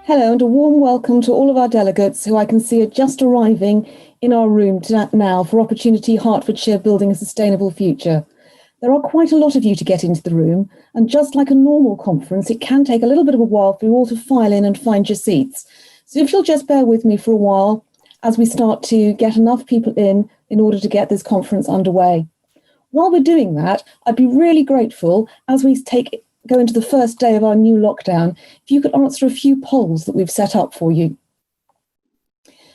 Hello and a warm welcome to all of our delegates who I can see are just arriving in our room now for Opportunity Hertfordshire Building a Sustainable Future. There are quite a lot of you to get into the room, and just like a normal conference, it can take a little bit of a while for you all to file in and find your seats. So if you'll just bear with me for a while as we start to get enough people in order to get this conference underway. While we're doing that, I'd be really grateful as we go into the first day of our new lockdown, if you could answer a few polls that we've set up for you.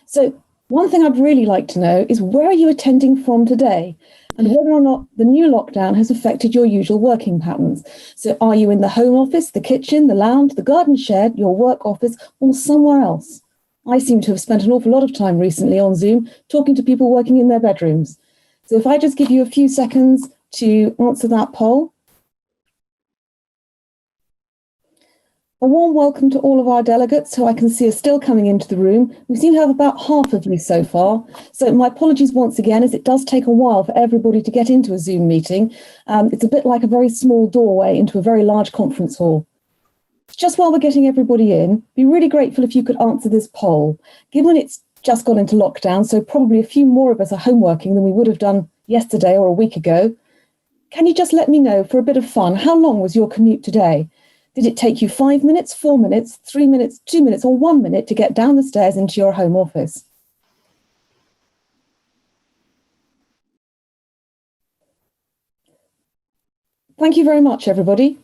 So one thing I'd really like to know is where are you attending from today and whether or not the new lockdown has affected your usual working patterns. So are you in the home office, the kitchen, the lounge, the garden shed, your work office, or somewhere else? I seem to have spent an awful lot of time recently on Zoom talking to people working in their bedrooms. So if I just give you a few seconds to answer that poll. A warm welcome to all of our delegates who I can see are still coming into the room. We seem to have about half of you so far. So my apologies once again, as it does take a while for everybody to get into a Zoom meeting. It's a bit like a very small doorway into a very large conference hall. Just while we're getting everybody in, be really grateful if you could answer this poll. Given it's just gone into lockdown, so probably a few more of us are home working than we would have done yesterday or a week ago. Can you just let me know, for a bit of fun, how long was your commute today? Did it take you 5 minutes, 4 minutes, 3 minutes, 2 minutes, or 1 minute to get down the stairs into your home office? Thank you very much, everybody.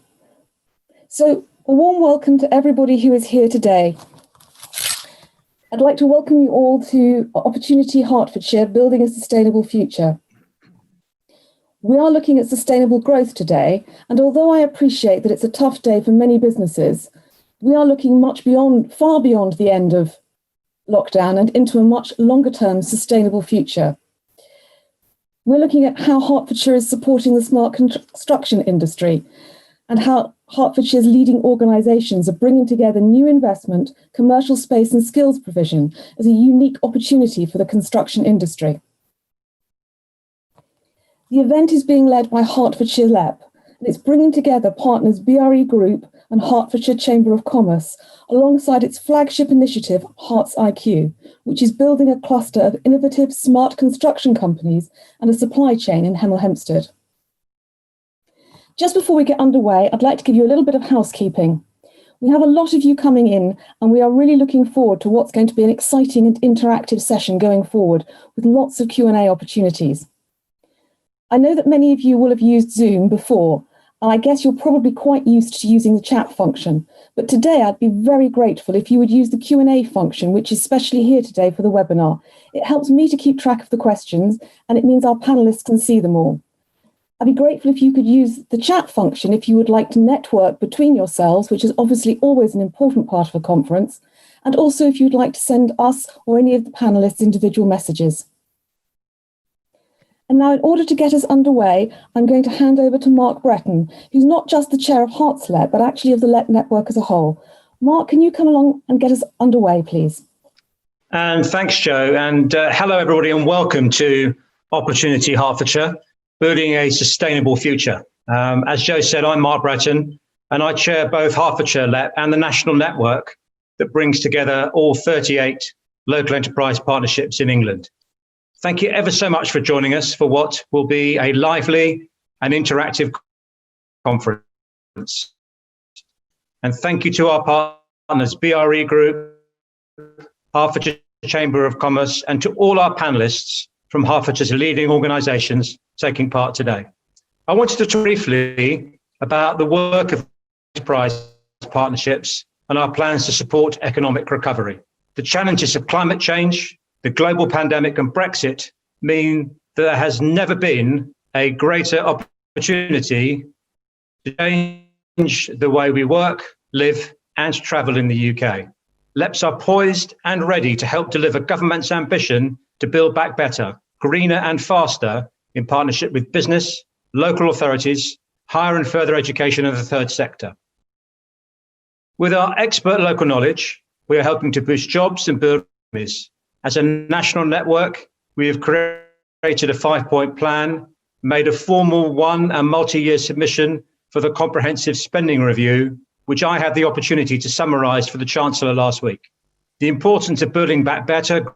So, a warm welcome to everybody who is here today. I'd like to welcome you all to Opportunity Hertfordshire Building a Sustainable Future. We are looking at sustainable growth today, and although I appreciate that it's a tough day for many businesses, we are looking far beyond the end of lockdown and into a much longer term sustainable future. We're looking at how Hertfordshire is supporting the smart construction industry and how Hertfordshire's leading organisations are bringing together new investment, commercial space and skills provision as a unique opportunity for the construction industry. The event is being led by Hertfordshire LEP, and it's bringing together partners BRE Group and Hertfordshire Chamber of Commerce, alongside its flagship initiative, Herts IQ, which is building a cluster of innovative smart construction companies and a supply chain in Hemel Hempstead. Just before we get underway, I'd like to give you a little bit of housekeeping. We have a lot of you coming in, and we are really looking forward to what's going to be an exciting and interactive session going forward, with lots of Q&A opportunities. I know that many of you will have used Zoom before, and I guess you're probably quite used to using the chat function. But today I'd be very grateful if you would use the Q&A function, which is specially here today for the webinar. It helps me to keep track of the questions, and it means our panelists can see them all. I'd be grateful if you could use the chat function if you would like to network between yourselves, which is obviously always an important part of a conference, and also if you'd like to send us or any of the panelists individual messages. And now, in order to get us underway, I'm going to hand over to Mark Breton, who's not just the chair of Herts LEP, but actually of the LEP network as a whole. Mark, can you come along and get us underway, please? And thanks, Jo. And hello, everybody, and welcome to Opportunity Hertfordshire, Building a Sustainable Future. As Jo said, I'm Mark Breton, and I chair both Hertfordshire LEP and the national network that brings together all 38 local enterprise partnerships in England. Thank you ever so much for joining us for what will be a lively and interactive conference. And thank you to our partners, BRE Group, Hertfordshire Chamber of Commerce, and to all our panelists from Hertfordshire's leading organisations taking part today. I wanted to talk briefly about the work of enterprise partnerships and our plans to support economic recovery. The challenges of climate change, the global pandemic and Brexit mean that there has never been a greater opportunity to change the way we work, live and travel in the UK. LEPs are poised and ready to help deliver government's ambition to build back better, greener and faster in partnership with business, local authorities, higher and further education and the third sector. With our expert local knowledge, we are helping to boost jobs and build economies. As a national network, we have created a 5-point plan, made a formal and multi-year submission for the comprehensive spending review, which I had the opportunity to summarise for the Chancellor last week. The importance of building back better,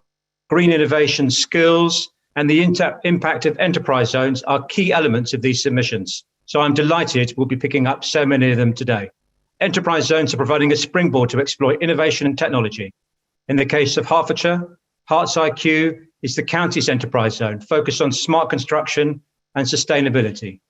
green innovation skills, and the impact of enterprise zones are key elements of these submissions. So I'm delighted we'll be picking up so many of them today. Enterprise zones are providing a springboard to exploit innovation and technology. In the case of Hertfordshire, Herts IQ is the county's enterprise zone focused on smart construction and sustainability.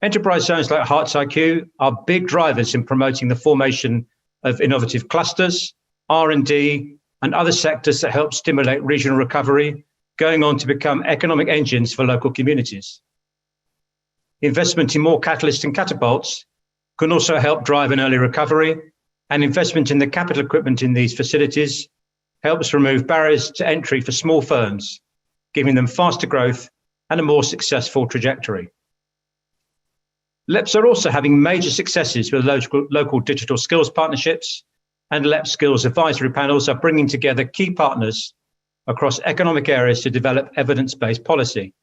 Enterprise zones like Herts IQ are big drivers in promoting the formation of innovative clusters, R&D, and other sectors that help stimulate regional recovery, going on to become economic engines for local communities. Investment in more catalysts and catapults can also help drive an early recovery, and investment in the capital equipment in these facilities helps remove barriers to entry for small firms, giving them faster growth and a more successful trajectory. LEPs are also having major successes with local digital skills partnerships, and LEP skills advisory panels are bringing together key partners across economic areas to develop evidence-based policy.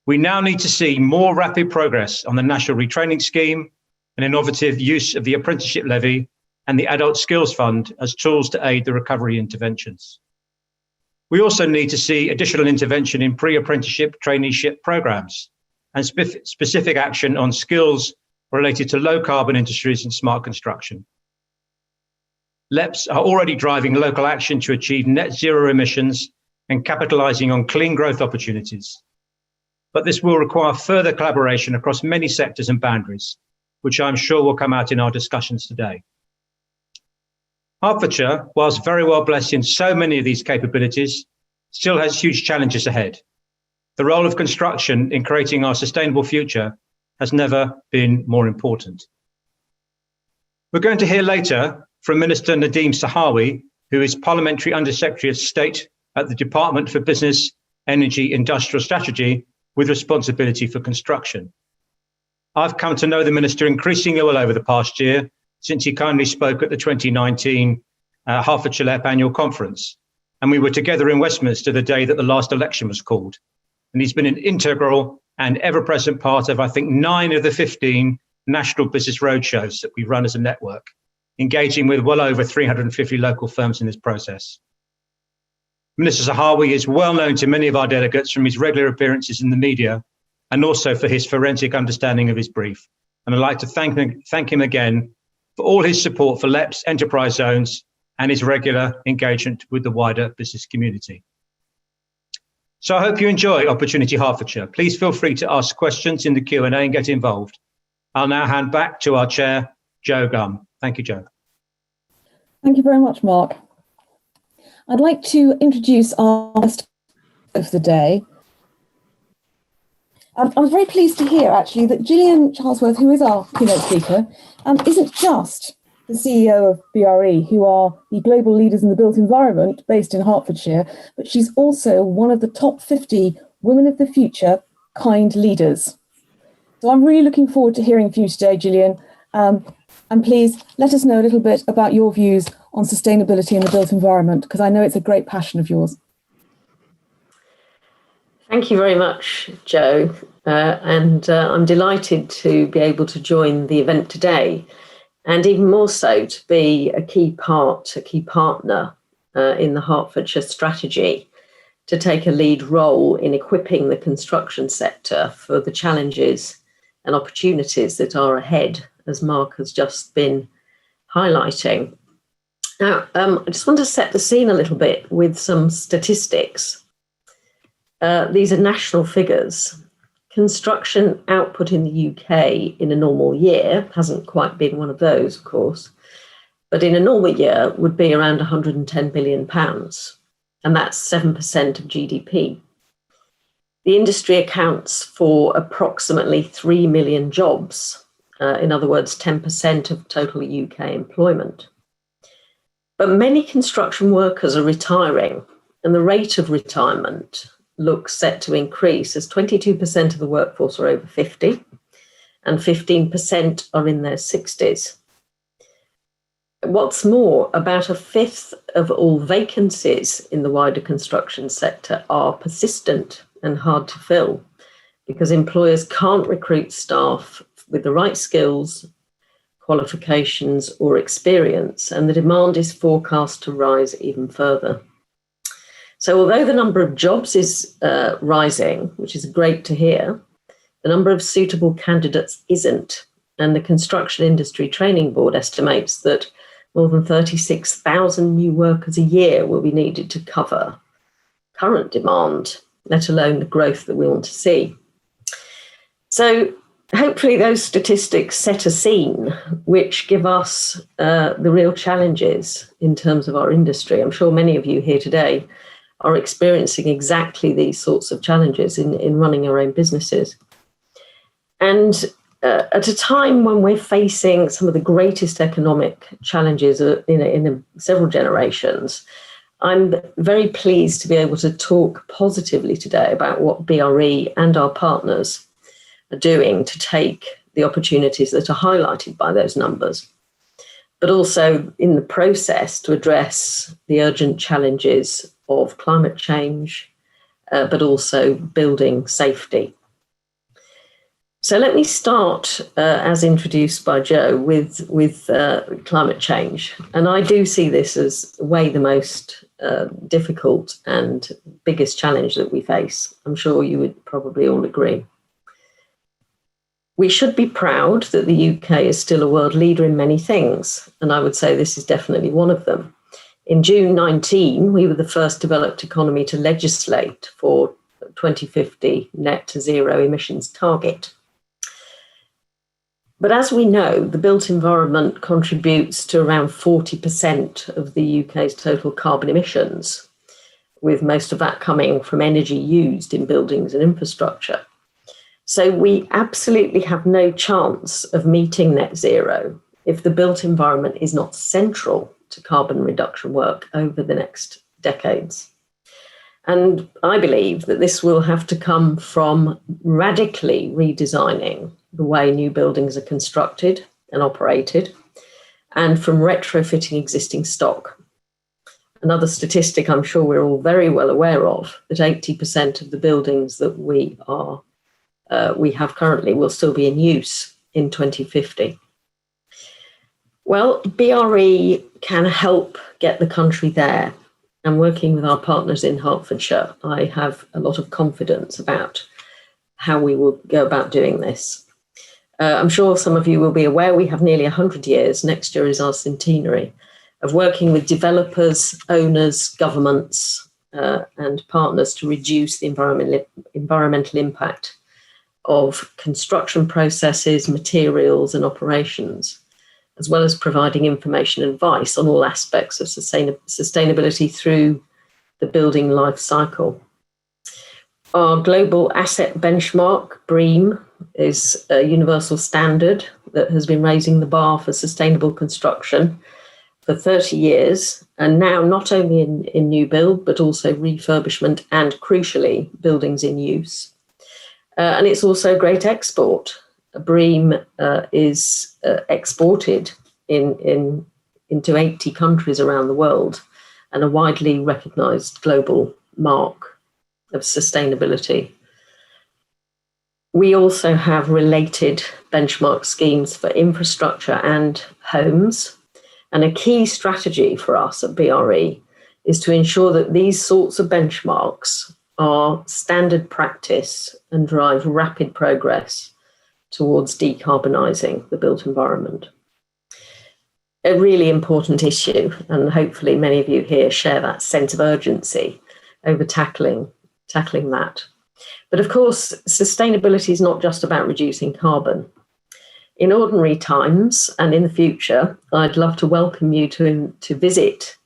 We now need to see more rapid progress on the National Retraining Scheme and innovative use of the Apprenticeship Levy and the Adult Skills Fund as tools to aid the recovery interventions. We also need to see additional intervention in pre-apprenticeship traineeship programs and specific action on skills related to low carbon industries and smart construction. LEPs are already driving local action to achieve net zero emissions and capitalising on clean growth opportunities. But this will require further collaboration across many sectors and boundaries, which I'm sure will come out in our discussions today. Hertfordshire, whilst very well blessed in so many of these capabilities, still has huge challenges ahead. The role of construction in creating our sustainable future has never been more important. We're going to hear later from Minister Nadeem Sahawi, who is Parliamentary Under-Secretary of State at the Department for Business, Energy, Industrial Strategy, with responsibility for construction. I've come to know the Minister increasingly well over the past year, since he kindly spoke at the 2019 Hertfordshire LEP annual conference. And we were together in Westminster the day that the last election was called. And he's been an integral and ever-present part of, I think, 9 of the 15 national business roadshows that we run as a network, engaging with well over 350 local firms in this process. Minister Sahawi is well known to many of our delegates from his regular appearances in the media and also for his forensic understanding of his brief. And I'd like to thank him again for all his support for LEP's enterprise zones and his regular engagement with the wider business community. So I hope you enjoy Opportunity Hertfordshire. Please feel free to ask questions in the Q&A and get involved. I'll now hand back to our chair, Jo Gum. Thank you, Jo. Thank you very much, Mark. I'd like to introduce our guest of the day. I was very pleased to hear, actually, that Gillian Charlesworth, who is our keynote speaker, isn't just the CEO of BRE, who are the global leaders in the built environment based in Hertfordshire, but she's also one of the top 50 Women of the Future kind leaders. So I'm really looking forward to hearing from you today, Gillian. And please let us know a little bit about your views on sustainability in the built environment, because I know it's a great passion of yours. Thank you very much, Jo. And I'm delighted to be able to join the event today, and even more so to be a key partner in the Hertfordshire strategy to take a lead role in equipping the construction sector for the challenges and opportunities that are ahead, as Mark has just been highlighting. Now, I just want to set the scene a little bit with some statistics. These are national figures. Construction output in the UK in a normal year hasn't quite been one of those, of course, but in a normal year would be around £110 billion, and that's 7% of GDP. The industry accounts for approximately 3 million jobs, in other words, 10% of total UK employment. But many construction workers are retiring, and the rate of retirement looks set to increase as 22% of the workforce are over 50 and 15% are in their 60s. What's more, about a fifth of all vacancies in the wider construction sector are persistent and hard to fill because employers can't recruit staff with the right skills qualifications or experience, and the demand is forecast to rise even further. So although the number of jobs is rising, which is great to hear, the number of suitable candidates isn't. And the Construction Industry Training Board estimates that more than 36,000 new workers a year will be needed to cover current demand, let alone the growth that we want to see. So hopefully those statistics set a scene which give us the real challenges in terms of our industry. I'm sure many of you here today are experiencing exactly these sorts of challenges in running our own businesses. And at a time when we're facing some of the greatest economic challenges in several generations, I'm very pleased to be able to talk positively today about what BRE and our partners are doing to take the opportunities that are highlighted by those numbers, but also in the process to address the urgent challenges of climate change, but also building safety. So let me start, as introduced by Joe, with climate change. And I do see this as the most difficult and biggest challenge that we face. I'm sure you would probably all agree. We should be proud that the UK is still a world leader in many things, and I would say this is definitely one of them. In June 19, we were the first developed economy to legislate for 2050 net zero emissions target. But as we know, the built environment contributes to around 40% of the UK's total carbon emissions, with most of that coming from energy used in buildings and infrastructure. So we absolutely have no chance of meeting net zero if the built environment is not central to carbon reduction work over the next decades. And I believe that this will have to come from radically redesigning the way new buildings are constructed and operated, and from retrofitting existing stock. Another statistic I'm sure we're all very well aware of, that 80% of the buildings that we have currently will still be in use in 2050. Well, BRE can help get the country there. And working with our partners in Hertfordshire, I have a lot of confidence about how we will go about doing this. I'm sure some of you will be aware we have nearly 100 years, next year is our centenary, of working with developers, owners, governments, and partners to reduce the environmental impact of construction processes, materials, and operations, as well as providing information and advice on all aspects of sustainability through the building life cycle. Our global asset benchmark, BREEAM, is a universal standard that has been raising the bar for sustainable construction for 30 years, and now not only in new build, but also refurbishment and, crucially, buildings in use. And it's also a great export. BREEAM is exported into 80 countries around the world and a widely recognised global mark of sustainability. We also have related benchmark schemes for infrastructure and homes. And a key strategy for us at BRE is to ensure that these sorts of benchmarks are standard practice and drive rapid progress towards decarbonising the built environment. A really important issue, and hopefully many of you here share that sense of urgency over tackling that. But of course, sustainability is not just about reducing carbon. In ordinary times and in the future, I'd love to welcome you to visit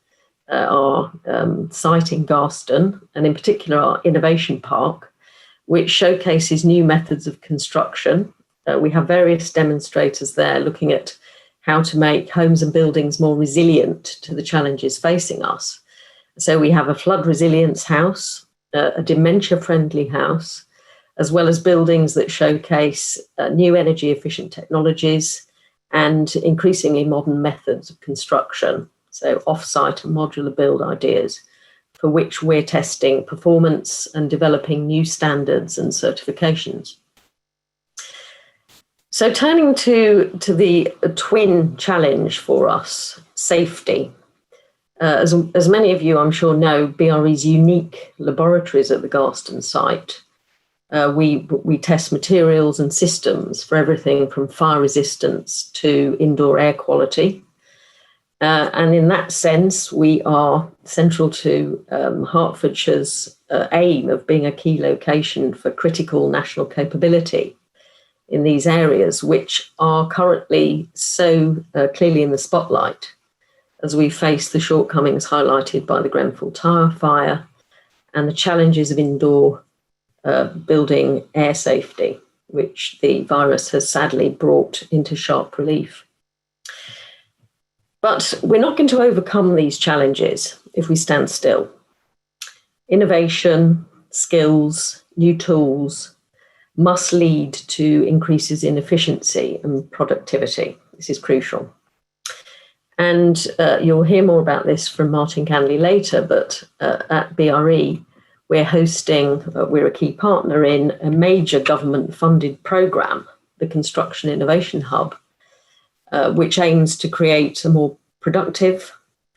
our site in Garston, and in particular our Innovation Park, which showcases new methods of construction. We have various demonstrators there looking at how to make homes and buildings more resilient to the challenges facing us. So we have a flood resilience house, a dementia-friendly house, as well as buildings that showcase new energy efficient technologies and increasingly modern methods of construction, so off-site and modular build ideas, for which we're testing performance and developing new standards and certifications. So turning to the twin challenge for us, safety. As many of you, I'm sure, know, BRE's unique laboratories at the Garston site. We test materials and systems for everything from fire resistance to indoor air quality. And in that sense, we are central to Hertfordshire's aim of being a key location for critical national capability in these areas, which are currently so clearly in the spotlight as we face the shortcomings highlighted by the Grenfell Tower fire and the challenges of indoor building air safety, which the virus has sadly brought into sharp relief. But we're not going to overcome these challenges if we stand still. Innovation, skills, new tools must lead to increases in efficiency and productivity. This is crucial. And you'll hear more about this from Martin Canley later, but at BRE, we're a key partner in a major government-funded programme, the Construction Innovation Hub, which aims to create a more productive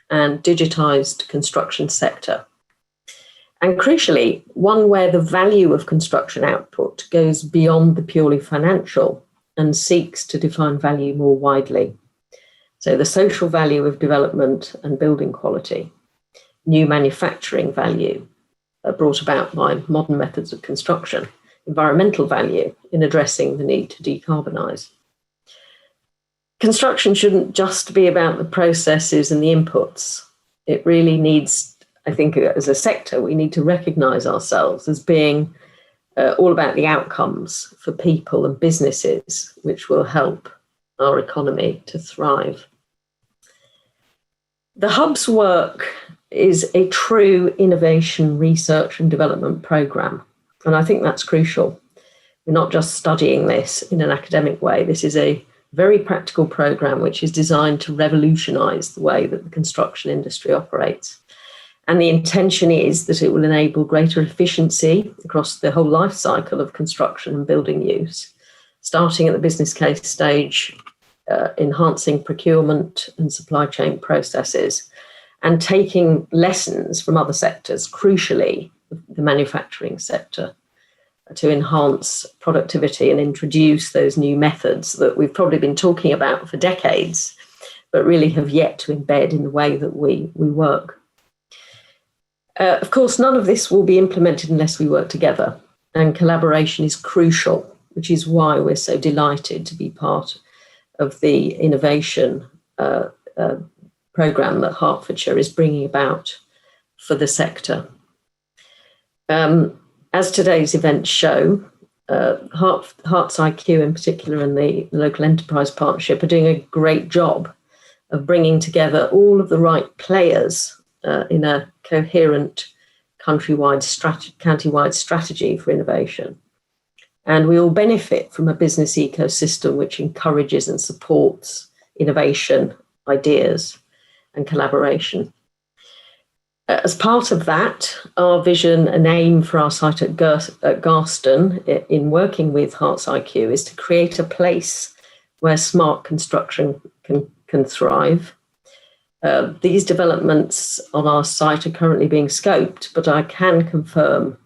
and digitised construction sector. And crucially, one where the value of construction output goes beyond the purely financial and seeks to define value more widely. So the social value of development and building quality, new manufacturing value brought about by modern methods of construction, environmental value in addressing the need to decarbonise. Construction shouldn't just be about the processes and the inputs. It really needs, I think, as a sector, we need to recognise ourselves as being all about the outcomes for people and businesses, which will help our economy to thrive. The Hub's work is a true innovation research and development programme, and I think that's crucial. We're not just studying this in an academic way. This is a very practical programme which is designed to revolutionise the way that the construction industry operates. And the intention is that it will enable greater efficiency across the whole life cycle of construction and building use, starting at the business case stage, enhancing procurement and supply chain processes, and taking lessons from other sectors, crucially the manufacturing sector, to enhance productivity and introduce those new methods that we've probably been talking about for decades, but really have yet to embed in the way that we work. Of course, none of this will be implemented unless we work together, and collaboration is crucial, which is why we're so delighted to be part of the innovation programme that Hertfordshire is bringing about for the sector. As today's events show, Herts IQ in particular and the Local Enterprise Partnership are doing a great job of bringing together all of the right players in a coherent countywide strategy for innovation. And we all benefit from a business ecosystem which encourages and supports innovation, ideas, and collaboration. As part of that, our vision and aim for our site at Garston in working with Herts IQ is to create a place where smart construction can thrive. These developments on our site are currently being scoped, but I can confirm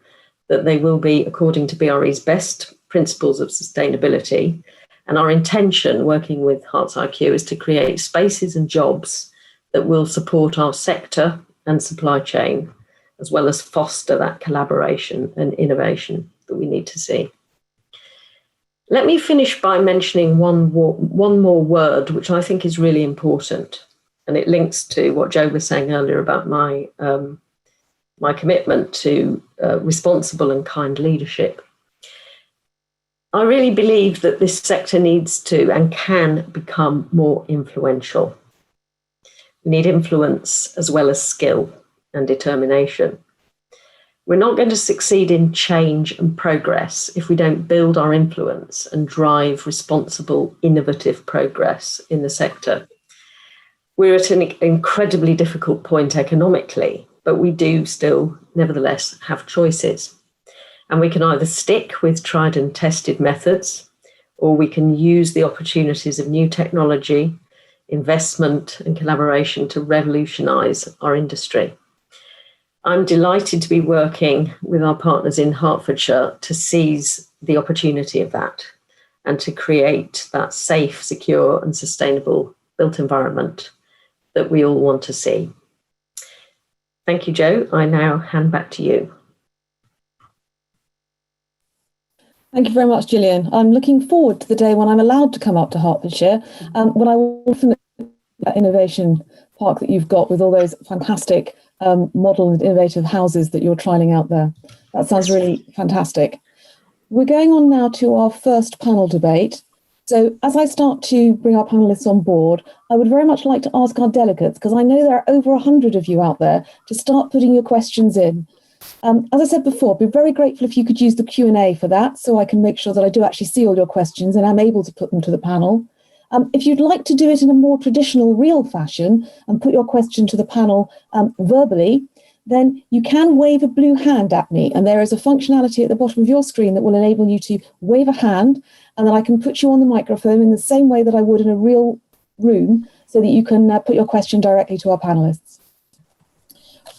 that they will be according to BRE's best principles of sustainability. And our intention, working with Herts IQ, is to create spaces and jobs that will support our sector and supply chain, as well as foster that collaboration and innovation that we need to see. Let me finish by mentioning one more word, which I think is really important. And it links to what Joe was saying earlier about my commitment to responsible and kind leadership. I really believe that this sector needs to and can become more influential. We need influence as well as skill and determination. We're not going to succeed in change and progress if we don't build our influence and drive responsible, innovative progress in the sector. We're at an incredibly difficult point economically, but we do still, nevertheless, have choices. And we can either stick with tried and tested methods, or we can use the opportunities of new technology, investment and collaboration to revolutionise our industry. I'm delighted to be working with our partners in Hertfordshire to seize the opportunity of that and to create that safe, secure and sustainable built environment that we all want to see. Thank you, Joe. I now hand back to you. Thank you very much, Gillian. I'm looking forward to the day when I'm allowed to come up to Hertfordshire, when I will look at that innovation park that you've got with all those fantastic model and innovative houses that you're trialling out there. That sounds really fantastic. We're going on now to our first panel debate. So as I start to bring our panelists on board, I would very much like to ask our delegates, because I know there are over 100 of you out there, to start putting your questions in. As I said before, I'd be very grateful if you could use the Q&A for that, so I can make sure that I do actually see all your questions and I'm able to put them to the panel. If you'd like to do it in a more traditional, real fashion and put your question to the panel verbally, then you can wave a blue hand at me. And there is a functionality at the bottom of your screen that will enable you to wave a hand, and then I can put you on the microphone in the same way that I would in a real room, so that you can put your question directly to our panelists.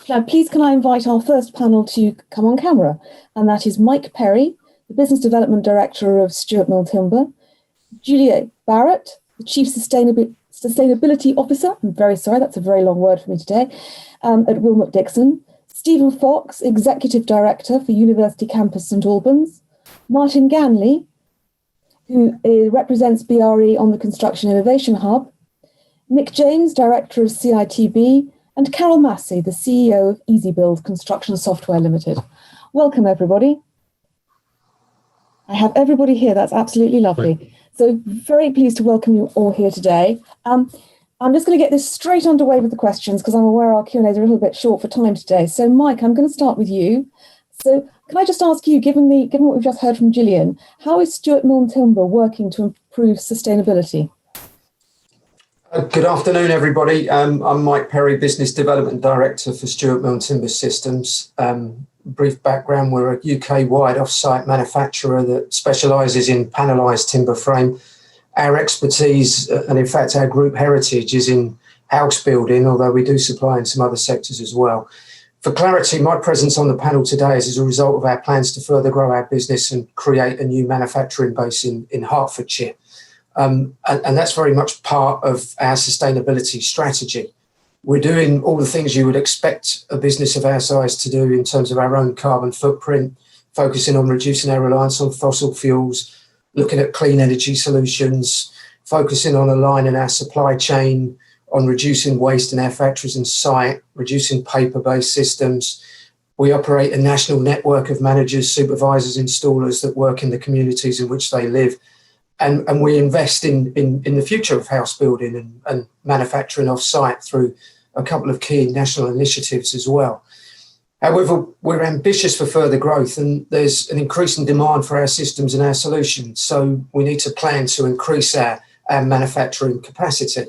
Now, please can I invite our first panel to come on camera, and that is Mike Perry, the Business Development Director of Stuart Mill Timber, Julia Barrett, the Chief Sustainability Officer, I'm very sorry, that's a very long word for me today, at Willmott Dixon, Stephen Fox, Executive Director for University Campus St Albans, Martin Ganley, who represents BRE on the Construction Innovation Hub, Nick James, Director of CITB, and Carol Massey, the CEO of EasyBuild Construction Software Limited. Welcome, everybody. I have everybody here. That's absolutely lovely. So very pleased to welcome you all here today. I'm just going to get this straight underway with the questions, because I'm aware our Q&As are a little bit short for time today. So Mike, I'm going to start with you. So can I just ask you, given what we've just heard from Gillian, how is Stuart Mill Timber working to improve sustainability? Good afternoon, everybody. I'm Mike Perry, Business Development Director for Stuart Mill Timber Systems. Brief background, we're a UK-wide off-site manufacturer that specialises in panelised timber frame. Our expertise, and in fact our group heritage, is in house building, although we do supply in some other sectors as well. For clarity, my presence on the panel today is as a result of our plans to further grow our business and create a new manufacturing base in Hertfordshire. And that's very much part of our sustainability strategy. We're doing all the things you would expect a business of our size to do in terms of our own carbon footprint, focusing on reducing our reliance on fossil fuels, looking at clean energy solutions, focusing on aligning our supply chain, on reducing waste in our factories and site, reducing paper-based systems. We operate a national network of managers, supervisors, installers that work in the communities in which they live. And we invest in the future of house building and manufacturing off-site through a couple of key national initiatives as well. However, we're ambitious for further growth, and there's an increasing demand for our systems and our solutions. So we need to plan to increase our manufacturing capacity,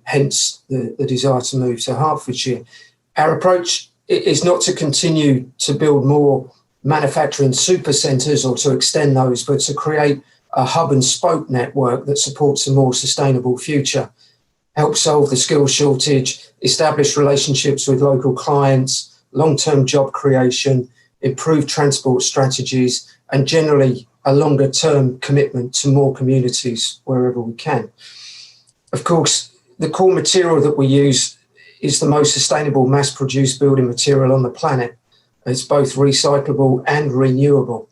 hence the desire to move to Hertfordshire. Our approach is not to continue to build more manufacturing supercentres or to extend those, but to create a hub and spoke network that supports a more sustainable future, help solve the skills shortage, establish relationships with local clients, long-term job creation, improve transport strategies, and generally a longer-term commitment to more communities wherever we can. Of course, the core material that we use is the most sustainable mass-produced building material on the planet. It's both recyclable and renewable.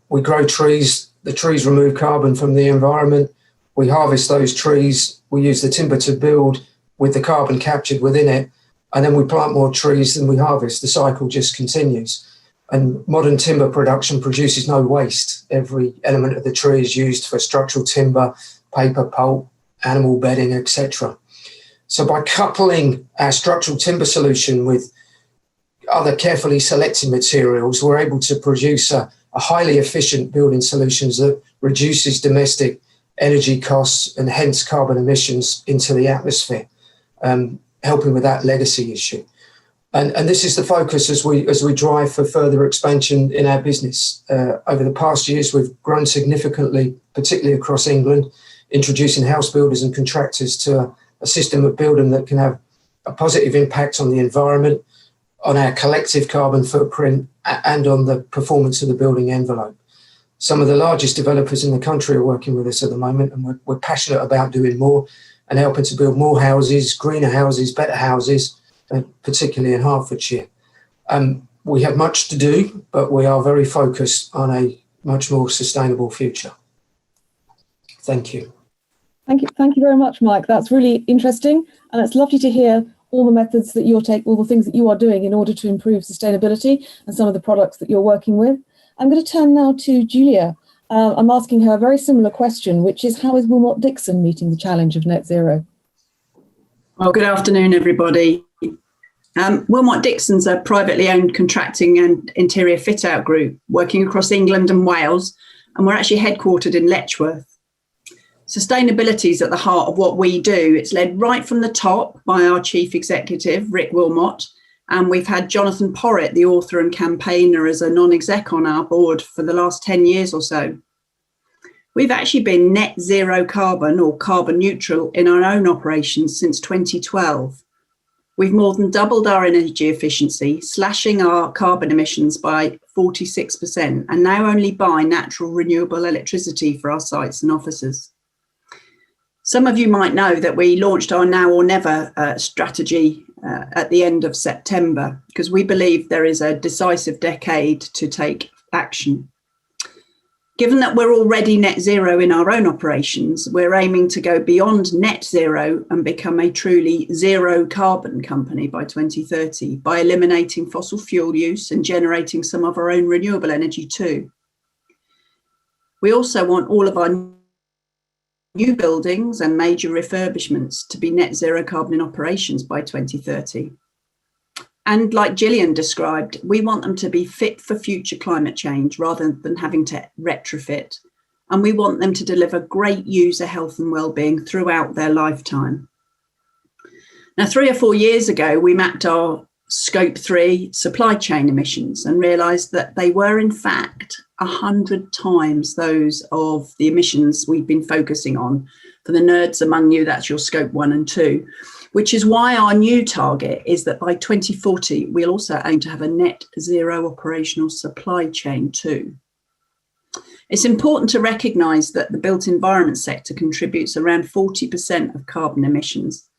We grow trees. The trees remove carbon from the environment. We harvest those trees. We use the timber to build with the carbon captured within it. And then we plant more trees than we harvest. The cycle just continues. And modern timber production produces no waste. Every element of the tree is used for structural timber, paper, pulp, animal bedding, etc. So by coupling our structural timber solution with other carefully selected materials, we're able to produce a highly efficient building solutions that reduces domestic energy costs and hence carbon emissions into the atmosphere, helping with that legacy issue. And this is the focus as we drive for further expansion in our business. Over the past years, we've grown significantly, particularly across England, introducing house builders and contractors to a system of building that can have a positive impact on the environment, on our collective carbon footprint, and on the performance of the building envelope. Some of the largest developers in the country are working with us at the moment, and we're passionate about doing more and helping to build more houses, greener houses, better houses, particularly in Hertfordshire. We have much to do, but we are very focused on a much more sustainable future. Thank you. Thank you very much, Mike. That's really interesting, and it's lovely to hear all the methods that you're taking, all the things that you are doing in order to improve sustainability and some of the products that you're working with. I'm going to turn now to Julia. I'm asking her a very similar question, which is, how is Willmott Dixon meeting the challenge of net zero? Well, good afternoon, everybody. Willmott Dixon's a privately owned contracting and interior fit-out group working across England and Wales, and we're actually headquartered in Letchworth. Sustainability is at the heart of what we do. It's led right from the top by our chief executive, Rick Willmott, and we've had Jonathan Porritt, the author and campaigner, as a non-exec on our board for the last 10 years or so. We've actually been net zero carbon or carbon neutral in our own operations since 2012. We've more than doubled our energy efficiency, slashing our carbon emissions by 46%, and now only buy natural renewable electricity for our sites and offices. Some of you might know that we launched our now or never strategy at the end of September, because we believe there is a decisive decade to take action. Given that we're already net zero in our own operations, we're aiming to go beyond net zero and become a truly zero carbon company by 2030 by eliminating fossil fuel use and generating some of our own renewable energy too. We also want all of our new buildings and major refurbishments to be net zero carbon in operations by 2030. And like Gillian described, we want them to be fit for future climate change rather than having to retrofit. And we want them to deliver great user health and well-being throughout their lifetime. Now, 3 or 4 years ago, we mapped our Scope 3 supply chain emissions and realised that they were in fact 100 times those of the emissions we've been focusing on. For the nerds among you, that's your Scope 1 and 2, which is why our new target is that by 2040, we'll also aim to have a net zero operational supply chain too. It's important to recognise that the built environment sector contributes around 40% of carbon emissions,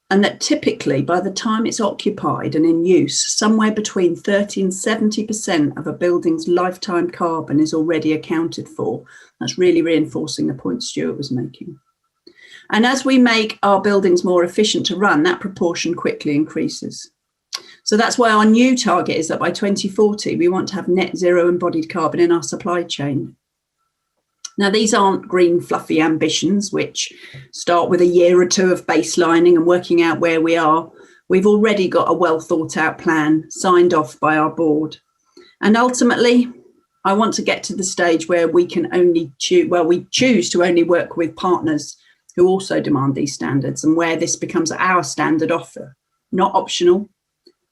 and that typically by the time it's occupied and in use, somewhere between 30 and 70% of a building's lifetime carbon is already accounted for. That's really reinforcing the point Stuart was making. And as we make our buildings more efficient to run, that proportion quickly increases. So that's why our new target is that by 2040, we want to have net zero embodied carbon in our supply chain. Now, these aren't green, fluffy ambitions, which start with a year or two of baselining and working out where we are. We've already got a well thought out plan signed off by our board. And ultimately, I want to get to the stage where we can only choose to only work with partners who also demand these standards, and where this becomes our standard offer, not optional,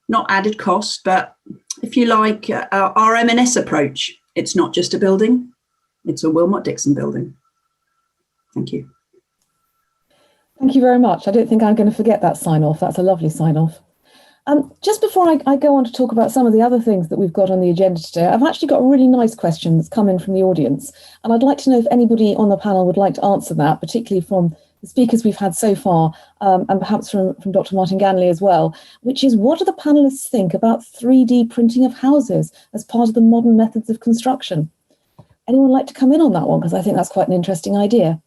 not added cost, but if you like, our M&S approach. It's not just a building, it's a Willmott Dixon building. Thank you. Thank you very much. I don't think I'm going to forget that sign off. That's a lovely sign off. Just before I go on to talk about some of the other things that we've got on the agenda today, I've actually got a really nice question that's come in from the audience. And I'd like to know if anybody on the panel would like to answer that, particularly from the speakers we've had so far, and perhaps from Dr. Martin Ganley as well, which is, what do the panelists think about 3D printing of houses as part of the modern methods of construction? Anyone like to come in on that one? Because I think that's quite an interesting idea.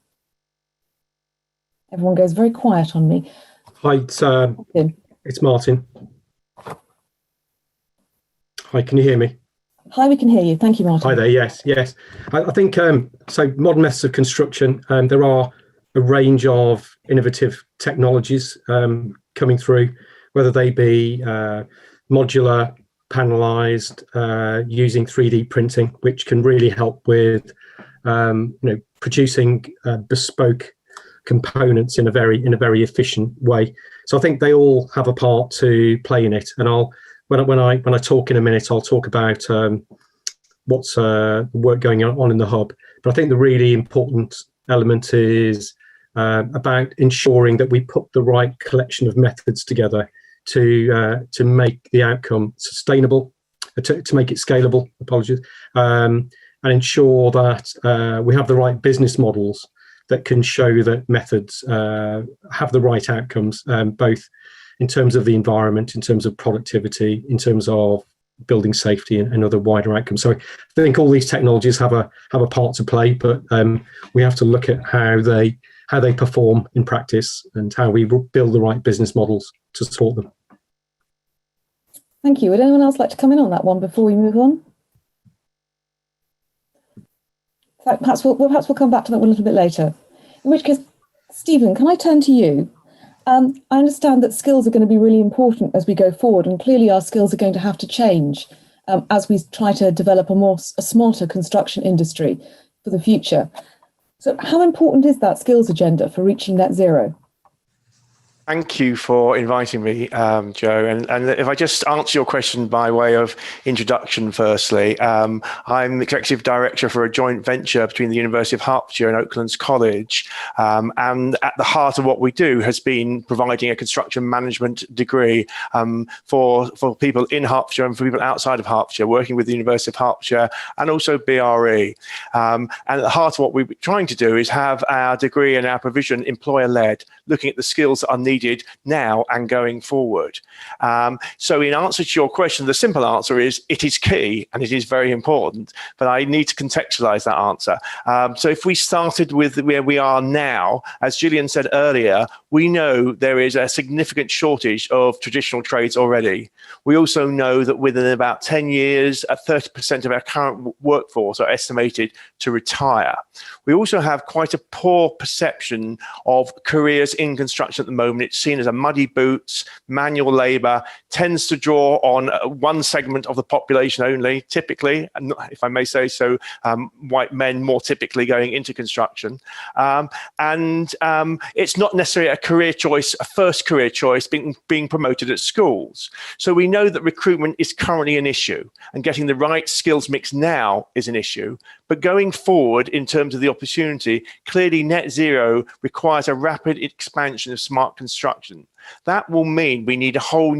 Everyone goes very quiet on me. Hi, it's Martin. Hi, can you hear me? Hi, we can hear you. Thank you, Martin. Hi there. Yes. I think so. Modern methods of construction. There are a range of innovative technologies coming through, whether they be modular, panelized, using 3D printing, which can really help with producing bespoke components in a very efficient way. So I think they all have a part to play in it. And when I talk in a minute, I'll talk about what's work going on in the hub. But I think the really important element is about ensuring that we put the right collection of methods together to make the outcome sustainable, to make it scalable. Apologies, and ensure that we have the right business models that can show that methods have the right outcomes, both in terms of the environment, in terms of productivity, in terms of building safety and other wider outcomes. So I think all these technologies have a part to play, but we have to look at how they perform in practice and how we build the right business models to support them. Thank you. Would anyone else like to come in on that one before we move on? Perhaps we'll come back to that one a little bit later. In which case, Stephen, can I turn to you? I understand that skills are going to be really important as we go forward, and clearly our skills are going to have to change as we try to develop a smarter construction industry for the future. So how important is that skills agenda for reaching net zero? Thank you for inviting me, Joe. And if I just answer your question by way of introduction, firstly, I'm Executive Director for a joint venture between the University of Hertfordshire and Oaklands College. And at the heart of what we do has been providing a construction management degree for people in Hertfordshire and for people outside of Hertfordshire, working with the University of Hertfordshire and also BRE. And at the heart of what we're trying to do is have our degree and our provision employer-led, looking at the skills that are needed now and going forward. So in answer to your question, the simple answer is it is key and it is very important, but I need to contextualize that answer. So if we started with where we are now, as Gillian said earlier, we know there is a significant shortage of traditional trades already. We also know that within about 10 years, 30% of our current workforce are estimated to retire. We also have quite a poor perception of careers in construction at the moment. It's seen as a muddy boots, manual labour, tends to draw on one segment of the population only, typically, and if I may say so, white men more typically going into construction. It's not necessarily a career choice, a first career choice being promoted at schools. So we know that recruitment is currently an issue, and getting the right skills mix now is an issue. But going forward, in terms of the opportunity, clearly net zero requires a rapid expansion of smart construction. That will mean we need a whole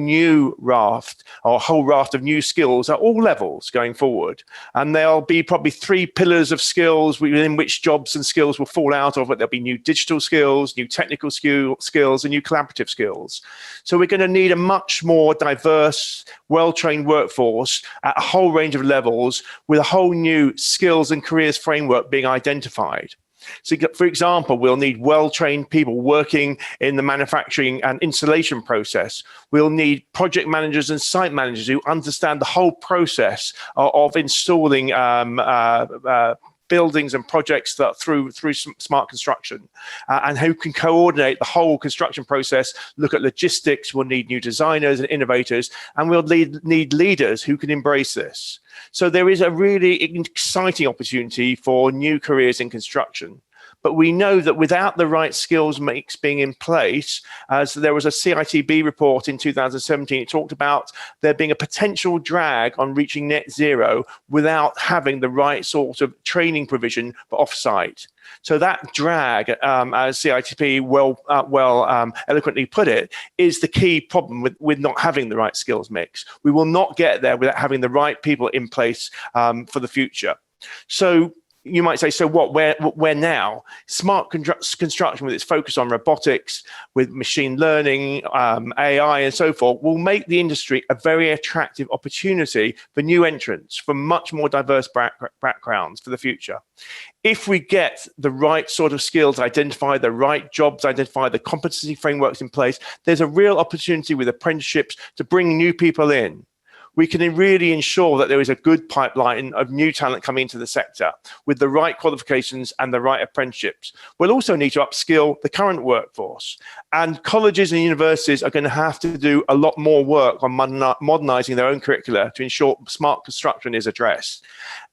raft of new skills at all levels going forward. And there'll be probably 3 pillars of skills within which jobs and skills will fall out of it. There'll be new digital skills, new technical skills, and new collaborative skills. So we're going to need a much more diverse, well-trained workforce at a whole range of levels with a whole new skills and careers framework being identified. So, for example, we'll need well-trained people working in the manufacturing and installation process. We'll need project managers and site managers who understand the whole process of installing buildings and projects that through smart construction, and who can coordinate the whole construction process, look at logistics. We'll need new designers and innovators, and we'll need leaders who can embrace this. So there is a really exciting opportunity for new careers in construction. But we know that without the right skills mix being in place, as there was a CITB report in 2017, it talked about there being a potential drag on reaching net zero without having the right sort of training provision for offsite. So that drag, as CITB well eloquently put it, is the key problem with not having the right skills mix. We will not get there without having the right people in place for the future. So you might say, so what, where now? Smart construction with its focus on robotics, with machine learning, AI and so forth, will make the industry a very attractive opportunity for new entrants from much more diverse backgrounds for the future. If we get the right sort of skills identified, the right jobs identified, the competency frameworks in place, there's a real opportunity with apprenticeships to bring new people in. We can really ensure that there is a good pipeline of new talent coming into the sector with the right qualifications and the right apprenticeships. We'll also need to upskill the current workforce, and colleges and universities are going to have to do a lot more work on modernising their own curricula to ensure smart construction is addressed.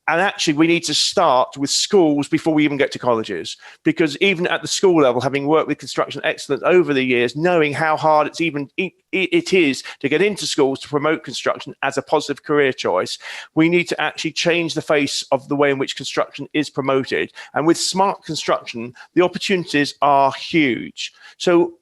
And actually, we need to start with schools before we even get to colleges, because even at the school level, having worked with construction excellence over the years, knowing how hard it is to get into schools to promote construction as a positive career choice, we need to actually change the face of the way in which construction is promoted. And with smart construction, the opportunities are huge. So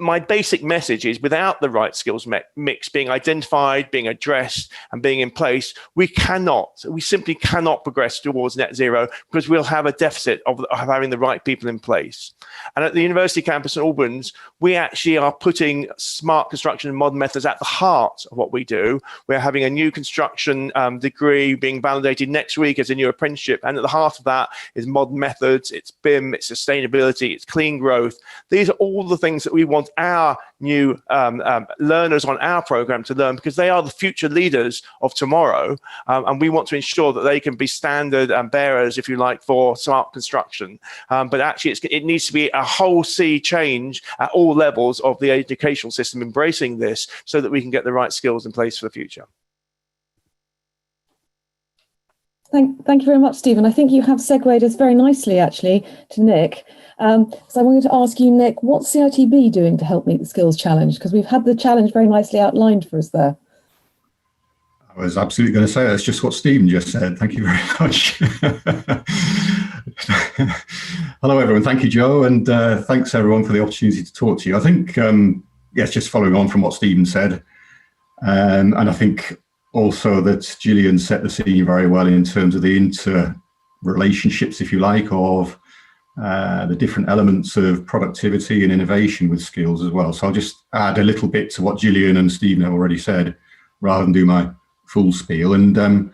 my basic message is, without the right skills mix being identified, being addressed, and being in place, we simply cannot progress towards net zero, because we'll have a deficit of having the right people in place. And at the university campus in Albans, we actually are putting smart construction and modern methods at the heart of what we do. We're having a new construction degree being validated next week as a new apprenticeship. And at the heart of that is modern methods, it's BIM, it's sustainability, it's clean growth. These are all the things that we want our new learners on our program to learn, because they are the future leaders of tomorrow, and we want to ensure that they can be standard bearers, if you like, for smart construction. But actually, it needs to be a whole sea change at all levels of the educational system embracing this, so that we can get the right skills in place for the future. Thank you very much, Stephen. I think you have segued us very nicely, actually, to Nick. So I wanted to ask you, Nick, what's CITB doing to help meet the skills challenge? Because we've had the challenge very nicely outlined for us there. I was absolutely going to say that's just what Stephen just said. Thank you very much. Hello, everyone. Thank you, Joe. And thanks, everyone, for the opportunity to talk to you. I think, yes, just following on from what Stephen said, and I think also that Gillian set the scene very well in terms of the interrelationships, if you like, of the different elements of productivity and innovation with skills as well. So I'll just add a little bit to what Gillian and Stephen have already said, rather than do my full spiel. And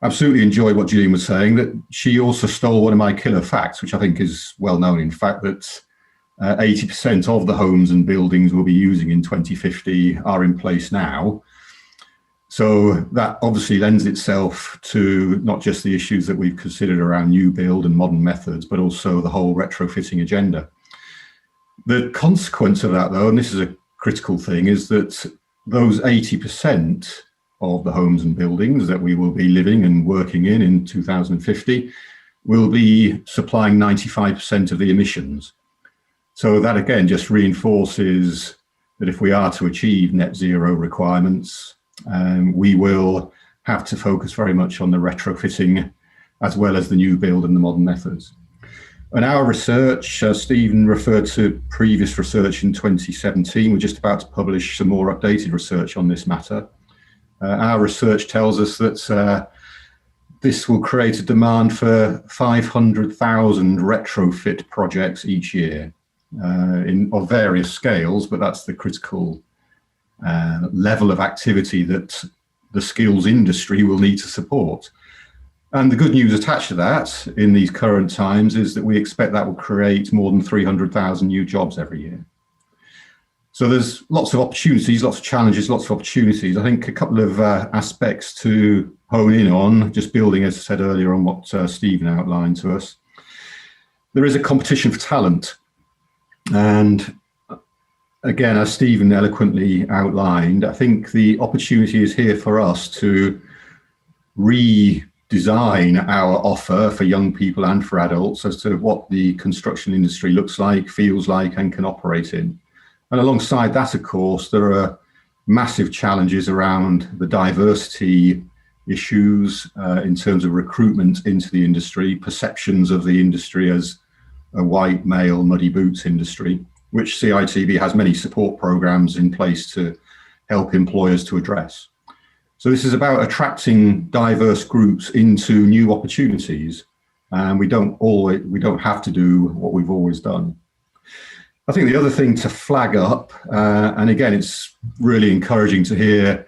absolutely enjoy what Gillian was saying, that she also stole one of my killer facts, which I think is well known, in fact, that 80% of the homes and buildings we'll be using in 2050 are in place now. So that obviously lends itself to not just the issues that we've considered around new build and modern methods, but also the whole retrofitting agenda. The consequence of that, though, and this is a critical thing, is that those 80% of the homes and buildings that we will be living and working in 2050 will be supplying 95% of the emissions. So that, again, just reinforces that if we are to achieve net zero requirements, we will have to focus very much on the retrofitting as well as the new build and the modern methods. And our research, Stephen referred to previous research in 2017. We're just about to publish some more updated research on this matter. Our research tells us that this will create a demand for 500,000 retrofit projects each year of various scales, but that's the critical level of activity that the skills industry will need to support. And the good news attached to that in these current times is that we expect that will create more than 300,000 new jobs every year. So there's lots of opportunities, lots of challenges, lots of opportunities. I think a couple of aspects to hone in on, just building, as I said earlier, on what Stephen outlined to us. There is a competition for talent. And again, as Stephen eloquently outlined, I think the opportunity is here for us to redesign our offer for young people and for adults as to what the construction industry looks like, feels like, and can operate in. And alongside that, of course, there are massive challenges around the diversity issues in terms of recruitment into the industry, perceptions of the industry as a white male muddy boots industry, which CITB has many support programs in place to help employers to address. So this is about attracting diverse groups into new opportunities, and we don't have to do what we've always done. I think the other thing to flag up, and again, it's really encouraging to hear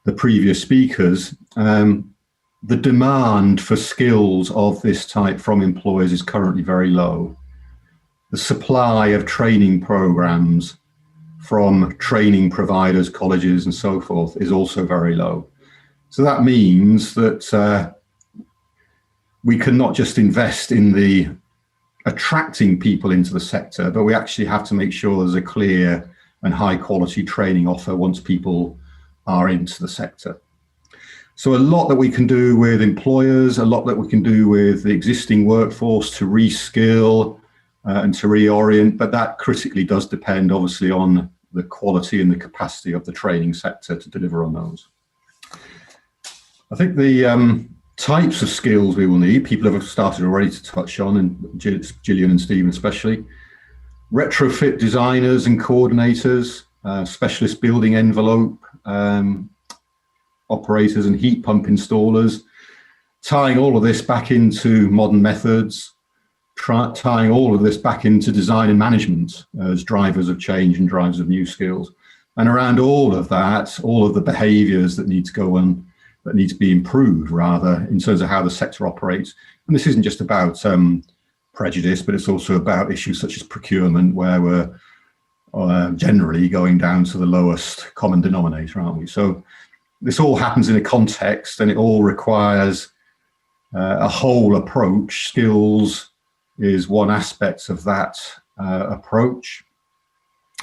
the previous speakers, the demand for skills of this type from employers is currently very low. The supply of training programs from training providers, colleges, and so forth is also very low. So that means that we can not just invest in the attracting people into the sector, but we actually have to make sure there's a clear and high quality training offer once people are into the sector. So a lot that we can do with employers, a lot that we can do with the existing workforce to reskill and to reorient, but that critically does depend obviously on the quality and the capacity of the training sector to deliver on those. I think the types of skills we will need, people have started already to touch on, and Gillian and Stephen especially. Retrofit designers and coordinators, specialist building envelope operators and heat pump installers, tying all of this back into modern methods, tying all of this back into design and management as drivers of change and drivers of new skills. And around all of that, all of the behaviours that need to go on, that need to be improved rather in terms of how the sector operates. And this isn't just about prejudice, but it's also about issues such as procurement, where we're generally going down to the lowest common denominator, aren't we? So this all happens in a context, and it all requires a whole approach. Skills is one aspect of that approach.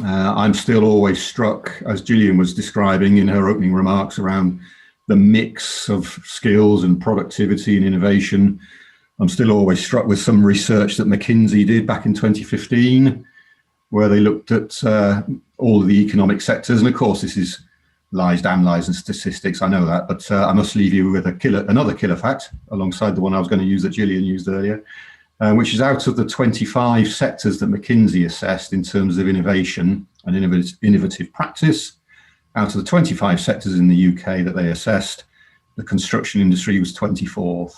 I'm still always struck, as Gillian was describing in her opening remarks, around the mix of skills and productivity and innovation. I'm still always struck with some research that McKinsey did back in 2015, where they looked at all of the economic sectors. And of course, this is lies, damn lies and statistics, I know that, but I must leave you with another killer fact alongside the one I was going to use that Gillian used earlier, which is out of the 25 sectors that McKinsey assessed in terms of innovation and innovative practice, out of the 25 sectors in the UK that they assessed, the construction industry was 24th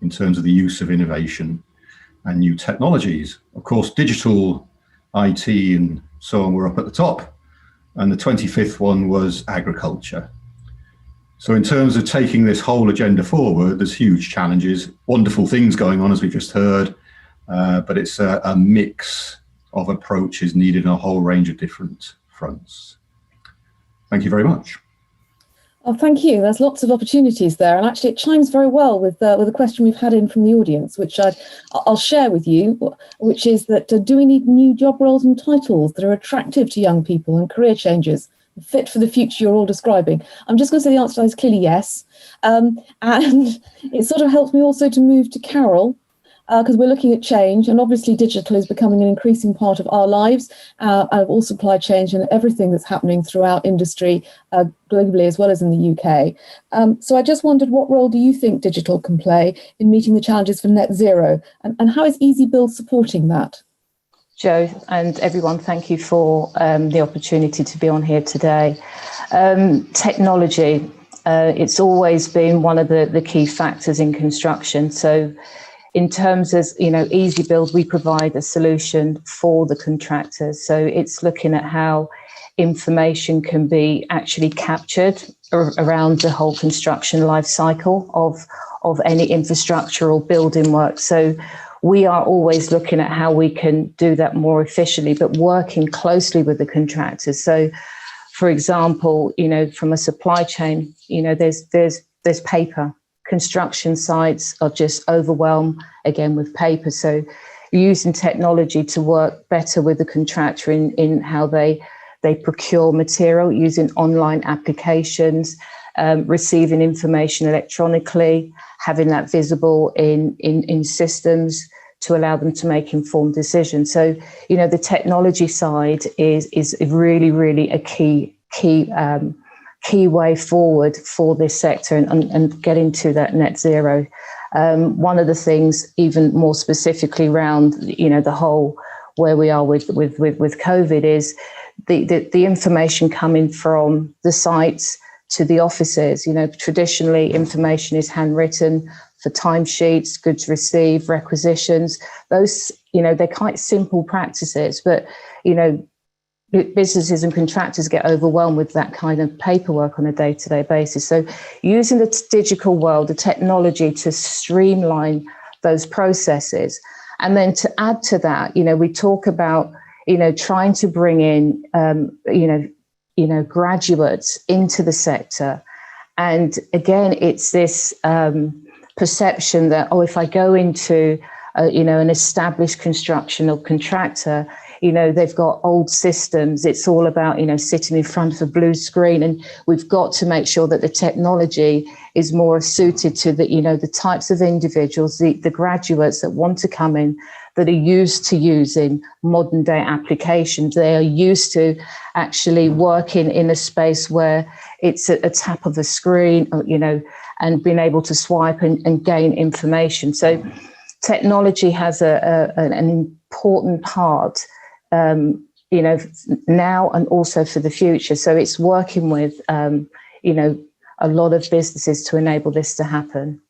in terms of the use of innovation and new technologies. Of course, digital, IT and so on were up at the top, and the 25th one was agriculture. So in terms of taking this whole agenda forward, there's huge challenges, wonderful things going on, as we've just heard, but it's a mix of approaches needed in a whole range of different fronts. Thank you very much. Oh, thank you. There's lots of opportunities there, and actually it chimes very well with a question we've had in from the audience, which I'll share with you, which is that do we need new job roles and titles that are attractive to young people and career changes, fit for the future you're all describing? I'm just going to say the answer to that is clearly yes. And it sort of helps me also to move to Carol, because we're looking at change, and obviously digital is becoming an increasing part of our lives, of all supply chain and everything that's happening throughout industry globally as well as in the UK. So I just wondered, what role do you think digital can play in meeting the challenges for net zero, and how is EasyBuild supporting that? Joe and everyone, thank you for the opportunity to be on here today. Technology, it's always been one of the key factors in construction. So in terms of, EasyBuild, we provide a solution for the contractors. So it's looking at how information can be actually captured around the whole construction life cycle of any infrastructure or building work. So we are always looking at how we can do that more efficiently, but working closely with the contractors. So, for example, from a supply chain, there's paper. Construction sites are just overwhelmed again with paper. So using technology to work better with the contractor in how they procure material, using online applications, receiving information electronically, having that visible in systems to allow them to make informed decisions. So, the technology side is really, really a key way forward for this sector and getting to that net zero. One of the things, even more specifically around, the whole where we are with COVID, is the information coming from the sites to the offices. Traditionally information is handwritten for timesheets, goods received, requisitions. Those, they're quite simple practices, but, businesses and contractors get overwhelmed with that kind of paperwork on a day-to-day basis. So using the digital world, the technology to streamline those processes. And then to add to that, we talk about, trying to bring in, graduates into the sector. And again, it's this perception that, if I go into, an established construction or contractor, they've got old systems. It's all about, sitting in front of a blue screen. And we've got to make sure that the technology is more suited to the types of individuals, the graduates that want to come in, that are used to using modern day applications. They are used to actually working in a space where it's a tap of a screen, and being able to swipe and gain information. So technology has an important part, now and also for the future. So it's working with, a lot of businesses to enable this to happen.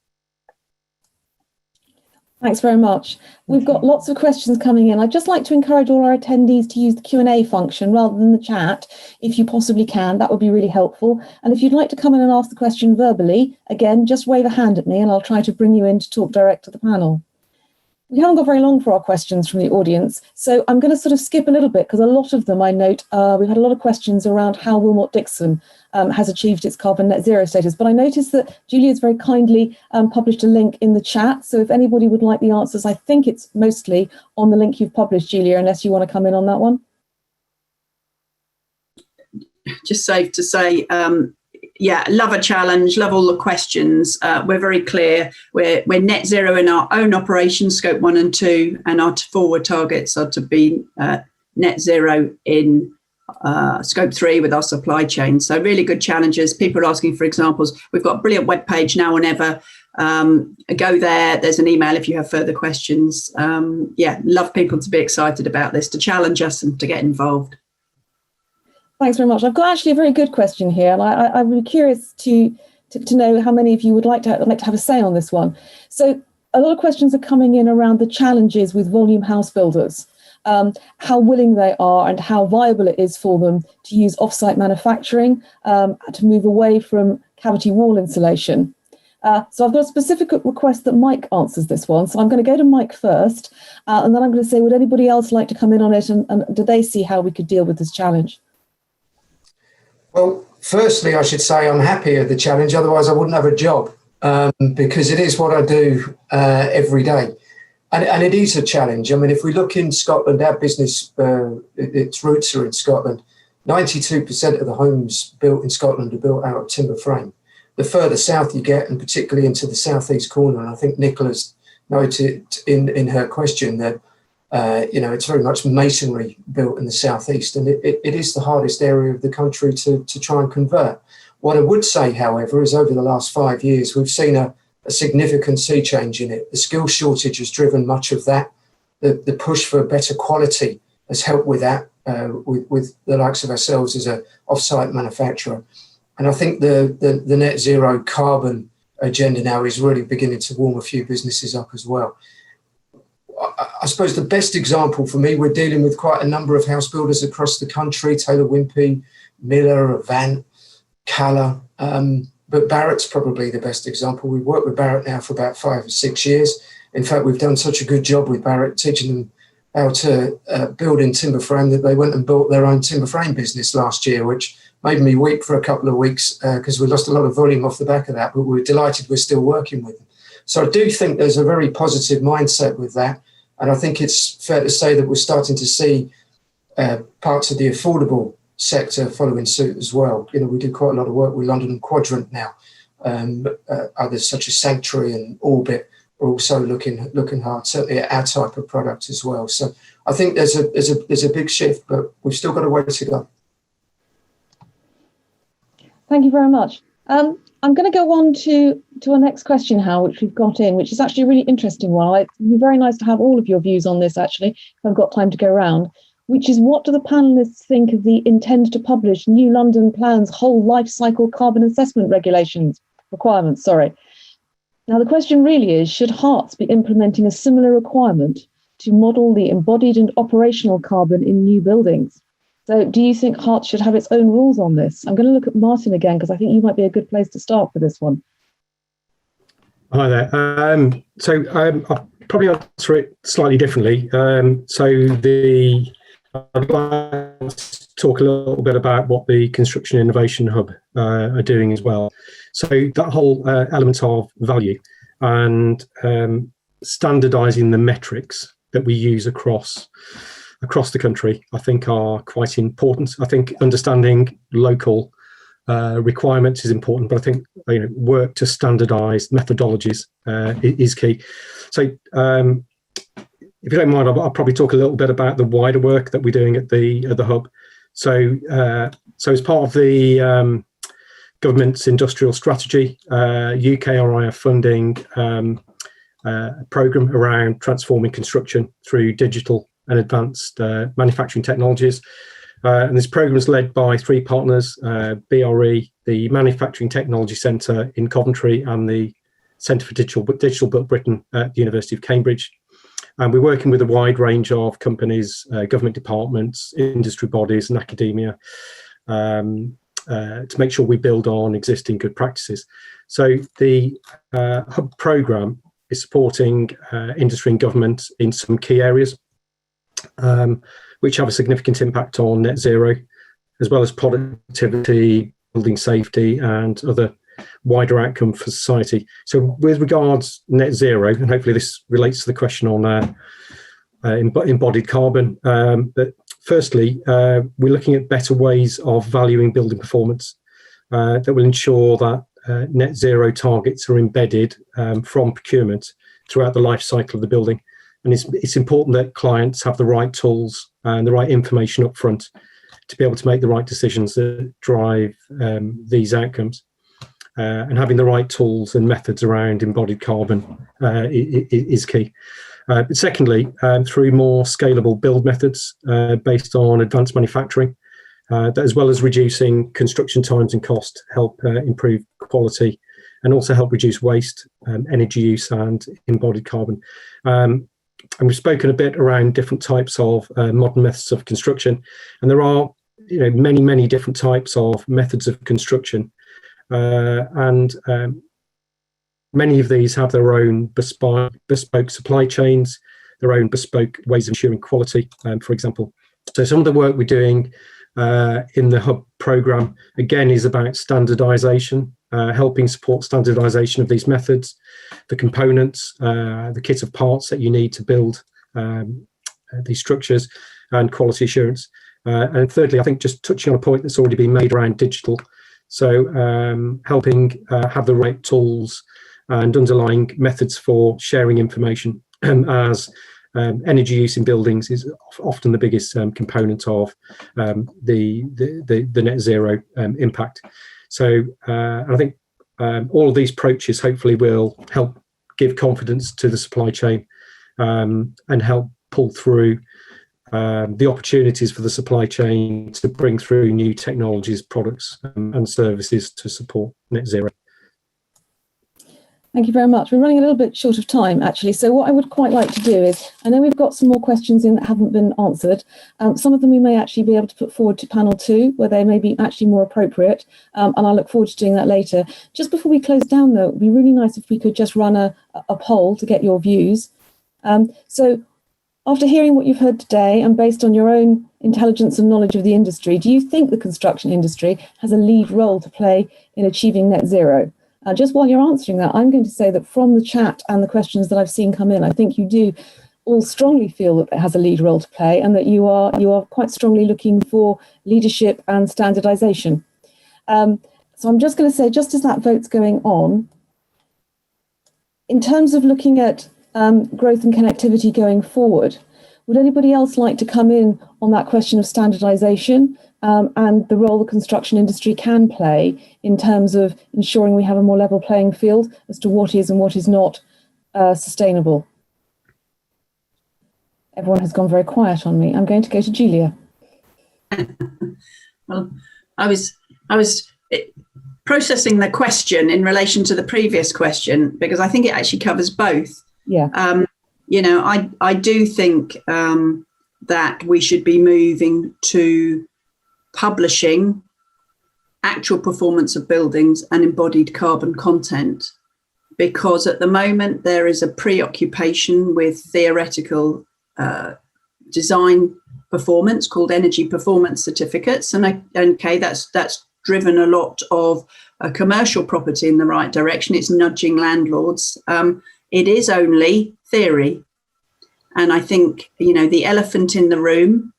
Thanks very much. We've got lots of questions coming in. I'd just like to encourage all our attendees to use the Q&A function rather than the chat, if you possibly can. That would be really helpful. And if you'd like to come in and ask the question verbally, again, just wave a hand at me and I'll try to bring you in to talk direct to the panel. We haven't got very long for our questions from the audience, so I'm going to sort of skip a little bit because a lot of them, I note, we've had a lot of questions around how Willmott Dixon has achieved its carbon net zero status. But I noticed that Julia's very kindly published a link in the chat. So if anybody would like the answers, I think it's mostly on the link you've published, Julia, unless you want to come in on that one. Just safe to say, love a challenge, love all the questions. We're very clear. We're net zero in our own operations, scope 1 and 2, and our forward targets are to be net zero in scope 3 with our supply chain. So really good challenges. People are asking for examples. We've got a brilliant webpage now and ever. Go there. There's an email if you have further questions. Love people to be excited about this, to challenge us and to get involved. Thanks very much. I've got actually a very good question here, and I'd be curious to know how many of you would like to have a say on this one. So a lot of questions are coming in around the challenges with volume house builders, how willing they are and how viable it is for them to use off-site manufacturing, to move away from cavity wall insulation. So I've got a specific request that Mike answers this one. So I'm going to go to Mike first, and then I'm going to say, would anybody else like to come in on it, and do they see how we could deal with this challenge? Well, firstly, I should say I'm happy at the challenge, otherwise I wouldn't have a job, because it is what I do every day. And it is a challenge. I mean, if we look in Scotland, our business, its roots are in Scotland. 92% of the homes built in Scotland are built out of timber frame. The further south you get, and particularly into the southeast corner, and I think Nicola's noted in her question that it's very much masonry built in the southeast, and it is the hardest area of the country to try and convert. What I would say, however, is over the last 5 years, we've seen a significant sea change in it. The skill shortage has driven much of that. The push for better quality has helped with that, with the likes of ourselves as an off-site manufacturer. And I think the net zero carbon agenda now is really beginning to warm a few businesses up as well. I suppose the best example for me, we're dealing with quite a number of house builders across the country, Taylor Wimpey, Miller, Avant, Calla, but Barratt's probably the best example. We've worked with Barratt now for about 5 or 6 years. In fact, we've done such a good job with Barratt, teaching them how to build in timber frame, that they went and built their own timber frame business last year, which made me weep for a couple of weeks because we lost a lot of volume off the back of that, but we're delighted we're still working with them. So I do think there's a very positive mindset with that. And I think it's fair to say that we're starting to see parts of the affordable sector following suit as well. We do quite a lot of work with London and Quadrant now. Others such as Sanctuary and Orbit are also looking hard, certainly at our type of product as well. So I think there's a big shift, but we've still got a way to go. Thank you very much. I'm going to go on to our next question, Hal, which we've got in, which is actually a really interesting one. It'd be very nice to have all of your views on this, actually, if I've got time to go around, which is, what do the panellists think of the intend to publish New London Plan's whole life cycle carbon assessment requirements? Now, the question really is, should Herts be implementing a similar requirement to model the embodied and operational carbon in new buildings? So do you think Herts should have its own rules on this? I'm going to look at Martin again, because I think you might be a good place to start for this one. Hi there. I'll probably answer it slightly differently. I'd like to talk a little bit about what the Construction Innovation Hub are doing as well. So that whole element of value and standardising the metrics that we use across across the country, I think are quite important. I think understanding local requirements is important, but I think work to standardise methodologies is key. So if you don't mind, I'll probably talk a little bit about the wider work that we're doing at the hub. So as part of the government's industrial strategy, UKRI are funding a programme around transforming construction through digital and advanced manufacturing technologies. And this programme is led by three partners, BRE, the Manufacturing Technology Centre in Coventry, and the Centre for Digital Built Britain at the University of Cambridge. And we're working with a wide range of companies, government departments, industry bodies and academia to make sure we build on existing good practices. So the hub programme is supporting industry and government in some key areas, which have a significant impact on net zero, as well as productivity, building safety, and other wider outcome for society. So with regards net zero, and hopefully this relates to the question on embodied carbon, but firstly, we're looking at better ways of valuing building performance that will ensure that net zero targets are embedded from procurement throughout the life cycle of the building. And it's important that clients have the right tools and the right information up front to be able to make the right decisions that drive these outcomes. And having the right tools and methods around embodied carbon is key. But secondly, through more scalable build methods based on advanced manufacturing, that as well as reducing construction times and cost, help improve quality and also help reduce waste, energy use and embodied carbon. And we've spoken a bit around different types of modern methods of construction, and there are many different types of methods of construction, and many of these have their own bespoke supply chains, their own bespoke ways of ensuring quality, for example. So some of the work we're doing in the hub programme again is about standardisation, helping support standardisation of these methods, the components, the kit of parts that you need to build these structures, and quality assurance. And thirdly, I think just touching on a point that's already been made around digital. So helping have the right tools and underlying methods for sharing information, as energy use in buildings is often the biggest component of the net zero impact. So I think all of these approaches hopefully will help give confidence to the supply chain and help pull through the opportunities for the supply chain to bring through new technologies, products and services to support net zero. Thank you very much. We're running a little bit short of time, actually. So what I would quite like to do is, I know we've got some more questions in that haven't been answered. Some of them we may actually be able to put forward to panel 2, where they may be actually more appropriate. And I look forward to doing that later. Just before we close down, though, it would be really nice if we could just run a poll to get your views. So after hearing what you've heard today, and based on your own intelligence and knowledge of the industry, do you think the construction industry has a lead role to play in achieving net zero? Just while you're answering that, I'm going to say that from the chat and the questions that I've seen come in, I think you do all strongly feel that it has a lead role to play, and that you are quite strongly looking for leadership and standardisation. So I'm just going to say, just as that vote's going on, in terms of looking at growth and connectivity going forward, would anybody else like to come in on that question of standardisation and the role the construction industry can play in terms of ensuring we have a more level playing field as to what is and what is not sustainable? Everyone has gone very quiet on me. I'm going to go to Julia. Well, I was processing the question in relation to the previous question, because I think it actually covers both. Yeah. I do think that we should be moving to publishing actual performance of buildings and embodied carbon content, because at the moment there is a preoccupation with theoretical design performance called energy performance certificates, and okay, that's driven a lot of commercial property in the right direction. It's nudging landlords. It is only theory, And I think, the elephant in the room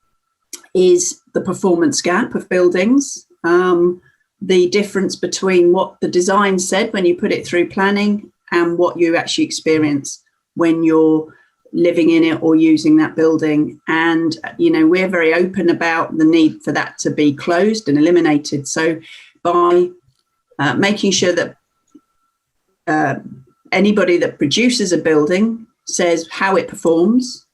is the performance gap of buildings, the difference between what the design said when you put it through planning and what you actually experience when you're living in it or using that building. And, we're very open about the need for that to be closed and eliminated. So by making sure that anybody that produces a building says how it performs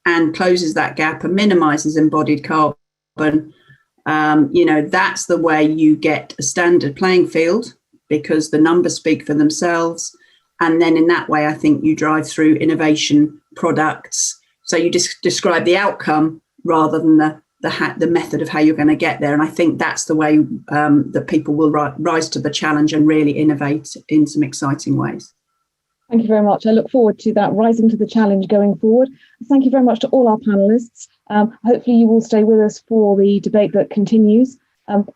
and closes that gap and minimises embodied carbon, that's the way you get a standard playing field, because the numbers speak for themselves. And then in that way, I think you drive through innovation products. So you just describe the outcome rather than the method of how you're going to get there. And I think that's the way that people will rise to the challenge and really innovate in some exciting ways. Thank you very much. I look forward to that, rising to the challenge going forward. Thank you very much to all our panellists. Hopefully you will stay with us for the debate that continues.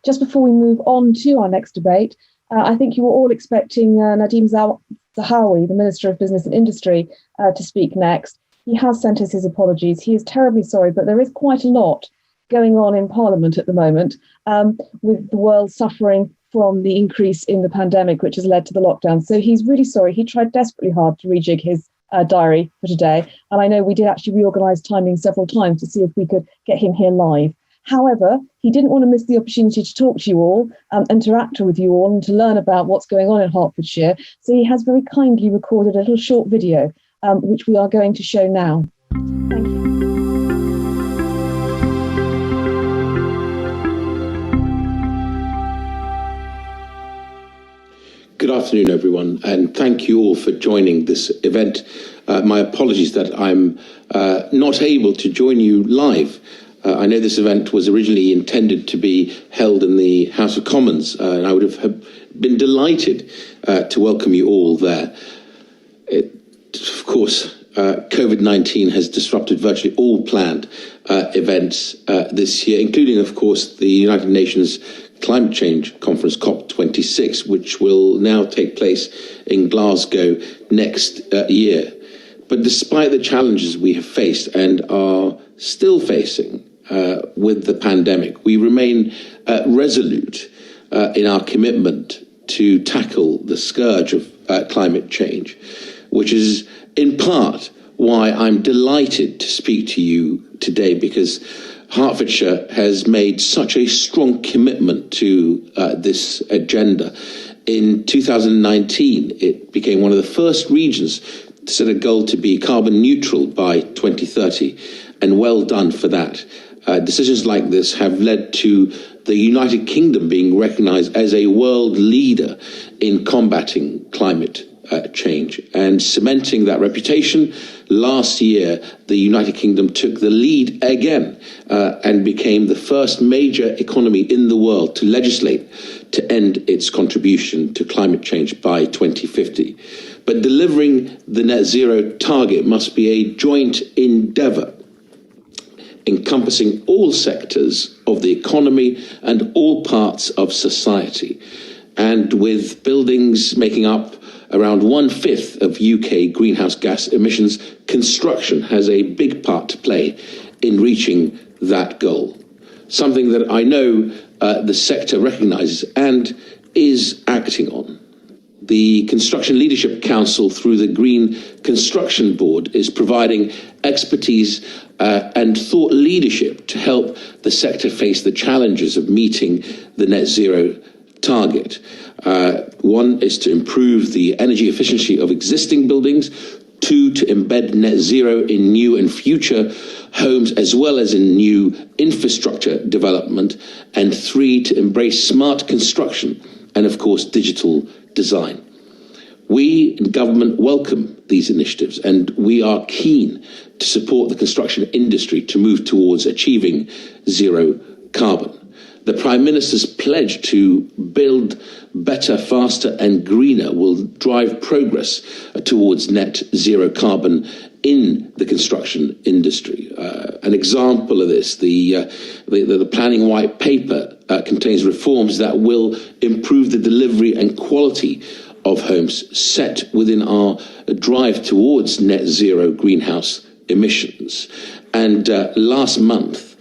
Just before we move on to our next debate, I think you were all expecting Nadeem Zahawi, the Minister of Business and Industry, to speak next. He has sent us his apologies. He is terribly sorry, but there is quite a lot going on in Parliament at the moment, with the world suffering from the increase in the pandemic, which has led to the lockdown. So he's really sorry. He tried desperately hard to rejig his diary for today. And I know we did actually reorganise timing several times to see if we could get him here live. However, he didn't want to miss the opportunity to talk to you all, interact with you all, and to learn about what's going on in Hertfordshire. So he has very kindly recorded a little short video, which we are going to show now. Thank you. Good afternoon, everyone, and thank you all for joining this event. My apologies that I'm not able to join you live. I know this event was originally intended to be held in the House of Commons, and I would have been delighted to welcome you all there. Of course, COVID-19 has disrupted virtually all planned events this year, including, of course, the United Nations Climate Change Conference, COP26, which will now take place in Glasgow next year. But despite the challenges we have faced and are still facing with the pandemic, we remain resolute in our commitment to tackle the scourge of climate change, which is in part why I'm delighted to speak to you today, because Hertfordshire has made such a strong commitment to this agenda. In 2019, it became one of the first regions to set a goal to be carbon neutral by 2030, and well done for that. Decisions like this have led to the United Kingdom being recognised as a world leader in combating climate change and cementing that reputation. Last year, the United Kingdom took the lead again and became the first major economy in the world to legislate to end its contribution to climate change by 2050. But delivering the net zero target must be a joint endeavour, encompassing all sectors of the economy and all parts of society. And with buildings making up around 1/5 of UK greenhouse gas emissions, construction has a big part to play in reaching that goal. Something that I know the sector recognises and is acting on. The Construction Leadership Council, through the Green Construction Board, is providing expertise and thought leadership to help the sector face the challenges of meeting the net zero target. One is to improve the energy efficiency of existing buildings. Two, to embed net zero in new and future homes, as well as in new infrastructure development. And three, to embrace smart construction and, of course, digital design. We in government welcome these initiatives, and we are keen to support the construction industry to move towards achieving zero carbon. The Prime Minister's pledge to build better, faster and greener will drive progress towards net zero carbon in the construction industry. An example of this, the planning white paper contains reforms that will improve the delivery and quality of homes set within our drive towards net zero greenhouse emissions. And last month,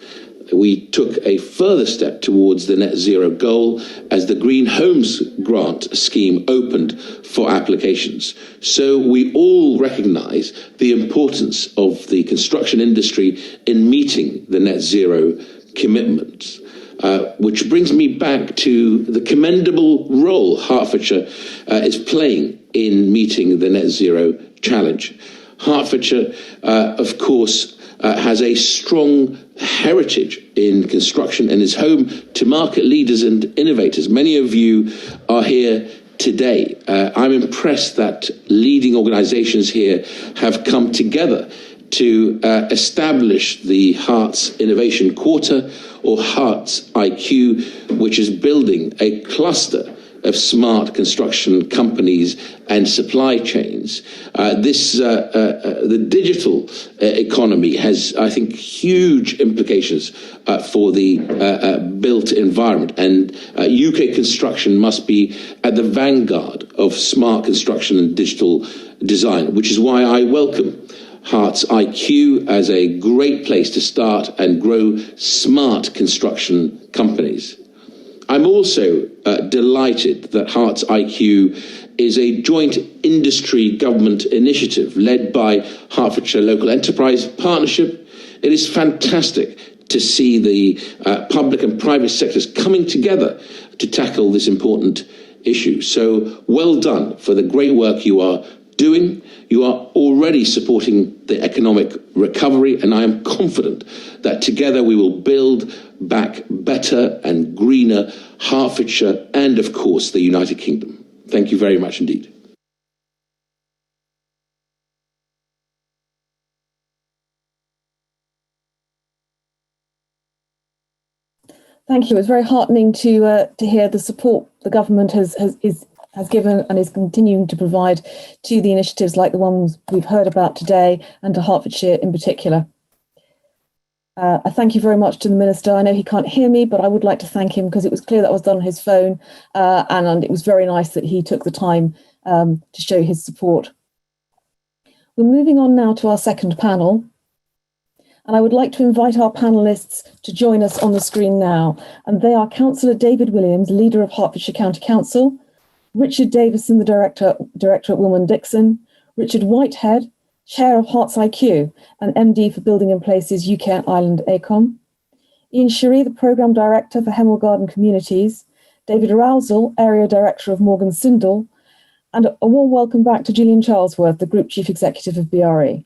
we took a further step towards the net zero goal as the Green Homes Grant scheme opened for applications. So we all recognise the importance of the construction industry in meeting the net zero commitment. Which brings me back to the commendable role Hertfordshire is playing in meeting the net zero challenge. Hertfordshire, of course, has a strong heritage in construction and is home to market leaders and innovators. Many of you are here today. I'm impressed that leading organisations here have come together to establish the Herts Innovation Quarter, or Herts IQ, which is building a cluster of smart construction companies and supply chains. The digital economy has, I think, huge implications for the built environment, and UK construction must be at the vanguard of smart construction and digital design, which is why I welcome Herts IQ as a great place to start and grow smart construction companies. I'm also delighted that Herts IQ is a joint industry government initiative led by Hertfordshire Local Enterprise Partnership. It is fantastic to see the public and private sectors coming together to tackle this important issue. So well done for the great work you are doing. You are already supporting the economic recovery, and I am confident that together we will build back better and greener Hertfordshire and, of course, the United Kingdom. Thank you very much indeed. Thank you. It's very heartening to hear the support the government has given and is continuing to provide to the initiatives like the ones we've heard about today, and to Hertfordshire in particular. I thank you very much to the Minister. I know he can't hear me, but I would like to thank him because it was clear that was done on his phone, and it was very nice that he took the time to show his support. We're moving on now to our second panel, and I would like to invite our panellists to join us on the screen now. And they are Councillor David Williams, Leader of Hertfordshire County Council, Richard Davison, the Director at Willmott Dixon, Richard Whitehead, Chair of Herts IQ and MD for Building and Places UK and Ireland AECOM, Ian Sherry, the Programme Director for Hemel Garden Communities, David Rousel, Area Director of Morgan Sindall, and a warm welcome back to Gillian Charlesworth, the Group Chief Executive of BRE.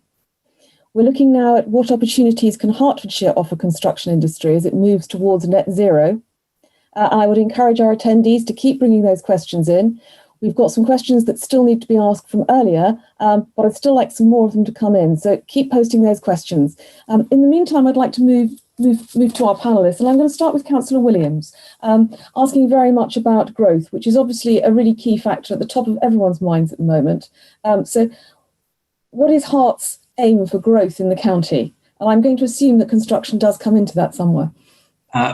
We're looking now at what opportunities can Hertfordshire offer construction industry as it moves towards net zero. And I would encourage our attendees to keep bringing those questions in. We've got some questions that still need to be asked from earlier, but I'd still like some more of them to come in. So keep posting those questions. In the meantime, I'd like to move to our panellists, and I'm going to start with Councillor Williams, asking very much about growth, which is obviously a really key factor at the top of everyone's minds at the moment. So what is Herts' aim for growth in the county? And I'm going to assume that construction does come into that somewhere.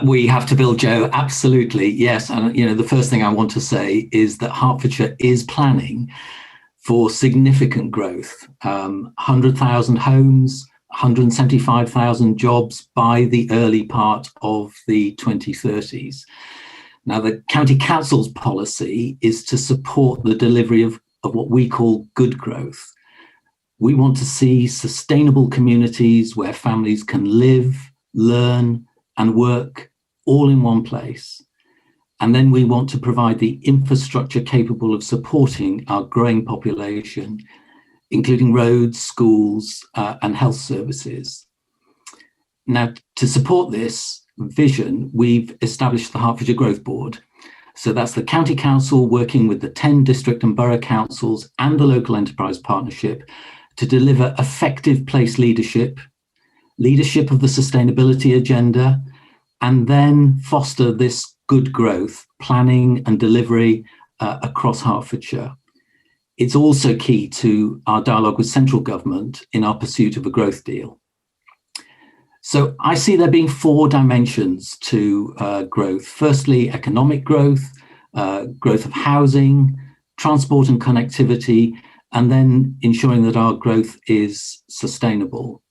We have to build, Joe, absolutely, yes. And, the first thing I want to say is that Hertfordshire is planning for significant growth, 100,000 homes, 175,000 jobs by the early part of the 2030s. Now, the County Council's policy is to support the delivery of what we call good growth. We want to see sustainable communities where families can live, learn, and work all in one place. And then we want to provide the infrastructure capable of supporting our growing population, including roads, schools, and health services. Now, to support this vision, we've established the Hertfordshire Growth Board. So that's the County Council working with the 10 district and borough councils and the local enterprise partnership to deliver effective place leadership of the sustainability agenda, and then foster this good growth, planning and delivery across Hertfordshire. It's also key to our dialogue with central government in our pursuit of a growth deal. So I see there being 4 dimensions to growth. Firstly, economic growth, growth of housing, transport and connectivity, and then ensuring that our growth is sustainable.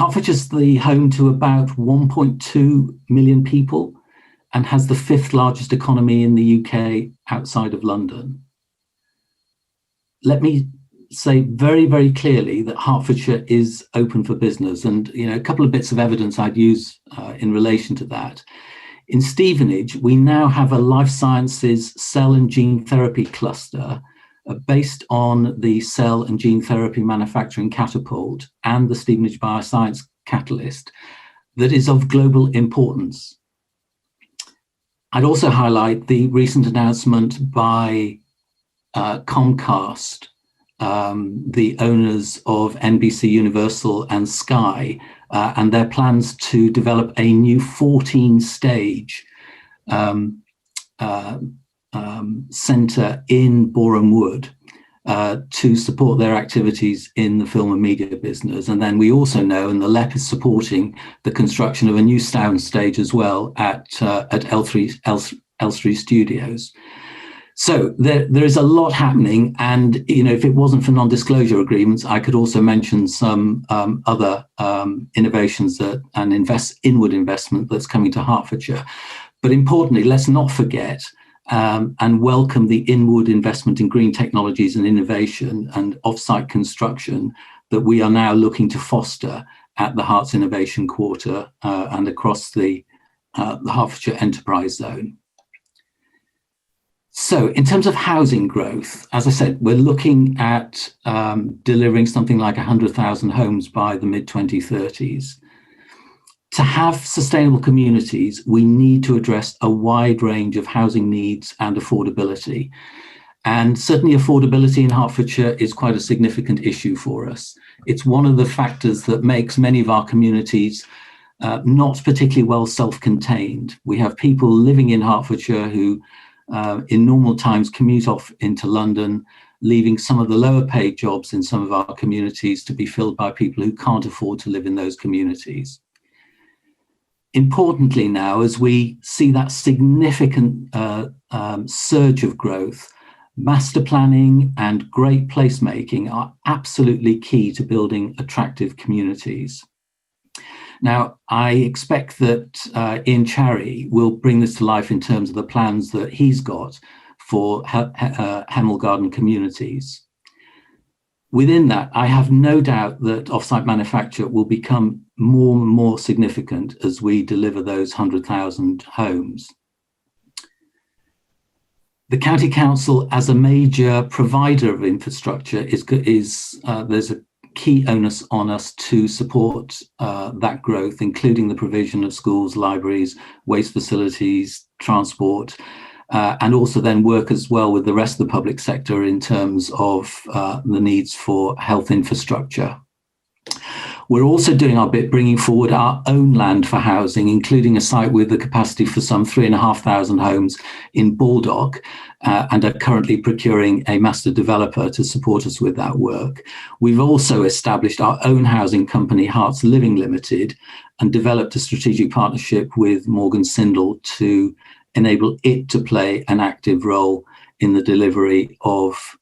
Hertfordshire's the home to about 1.2 million people and has the 5th largest economy in the UK outside of London. Let me say very, very clearly that Hertfordshire is open for business, and a couple of bits of evidence I'd use in relation to that. In Stevenage, we now have a life sciences cell and gene therapy cluster based on the cell and gene therapy manufacturing catapult and the Stevenage Bioscience Catalyst that is of global importance. I'd also highlight the recent announcement by Comcast, the owners of NBC Universal and Sky, and their plans to develop a new 14-stage centre in Boreham Wood to support their activities in the film and media business. And then we also know, and the LEP is supporting the construction of a new sound stage as well at L3 Studios. So there is a lot happening, and if it wasn't for non-disclosure agreements, I could also mention some other innovations and inward investment that's coming to Hertfordshire. But importantly, let's not forget and welcome the inward investment in green technologies and innovation and off-site construction that we are now looking to foster at the Herts Innovation Quarter and across the Hertfordshire Enterprise Zone. So in terms of housing growth, as I said, we're looking at delivering something like 100,000 homes by the mid-2030s. To have sustainable communities, we need to address a wide range of housing needs and affordability. And certainly affordability in Hertfordshire is quite a significant issue for us. It's one of the factors that makes many of our communities not particularly well self-contained. We have people living in Hertfordshire who in normal times commute off into London, leaving some of the lower paid jobs in some of our communities to be filled by people who can't afford to live in those communities. Importantly now, as we see that significant surge of growth, master planning and great placemaking are absolutely key to building attractive communities. Now, I expect that Ian Charry will bring this to life in terms of the plans that he's got for Hemel Garden communities. Within that, I have no doubt that offsite manufacture will become more and more significant as we deliver those 100,000 homes. The County Council, as a major provider of infrastructure, there's a key onus on us to support that growth, including the provision of schools, libraries, waste facilities, transport, and also then work as well with the rest of the public sector in terms of the needs for health infrastructure. We're also doing our bit bringing forward our own land for housing, including a site with the capacity for some 3,500 homes in Baldock, and are currently procuring a master developer to support us with that work. We've also established our own housing company, Herts Living Limited, and developed a strategic partnership with Morgan Sindall to enable it to play an active role in the delivery of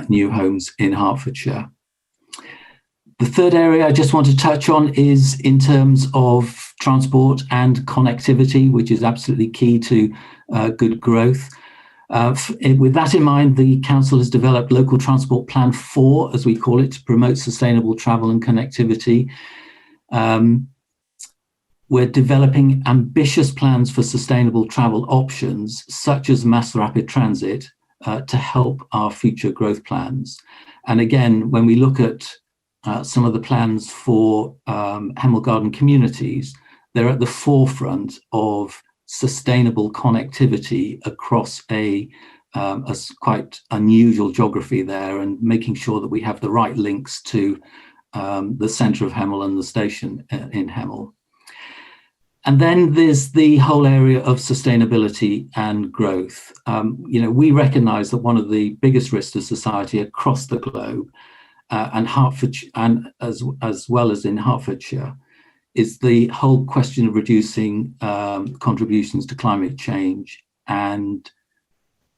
new homes in Hertfordshire. The third area I just want to touch on is in terms of transport and connectivity, which is absolutely key to good growth. With that in mind, the Council has developed Local Transport Plan 4, as we call it, to promote sustainable travel and connectivity. We're developing ambitious plans for sustainable travel options, such as mass rapid transit, to help our future growth plans. And again, when we look at some of the plans for Hemel Garden communities, they're at the forefront of sustainable connectivity across a quite unusual geography there, and making sure that we have the right links to the centre of Hemel and the station in Hemel. And then there's the whole area of sustainability and growth. We recognise that one of the biggest risks to society across the globe, and Hertfordshire, and as well as in Hertfordshire, is the whole question of reducing contributions to climate change and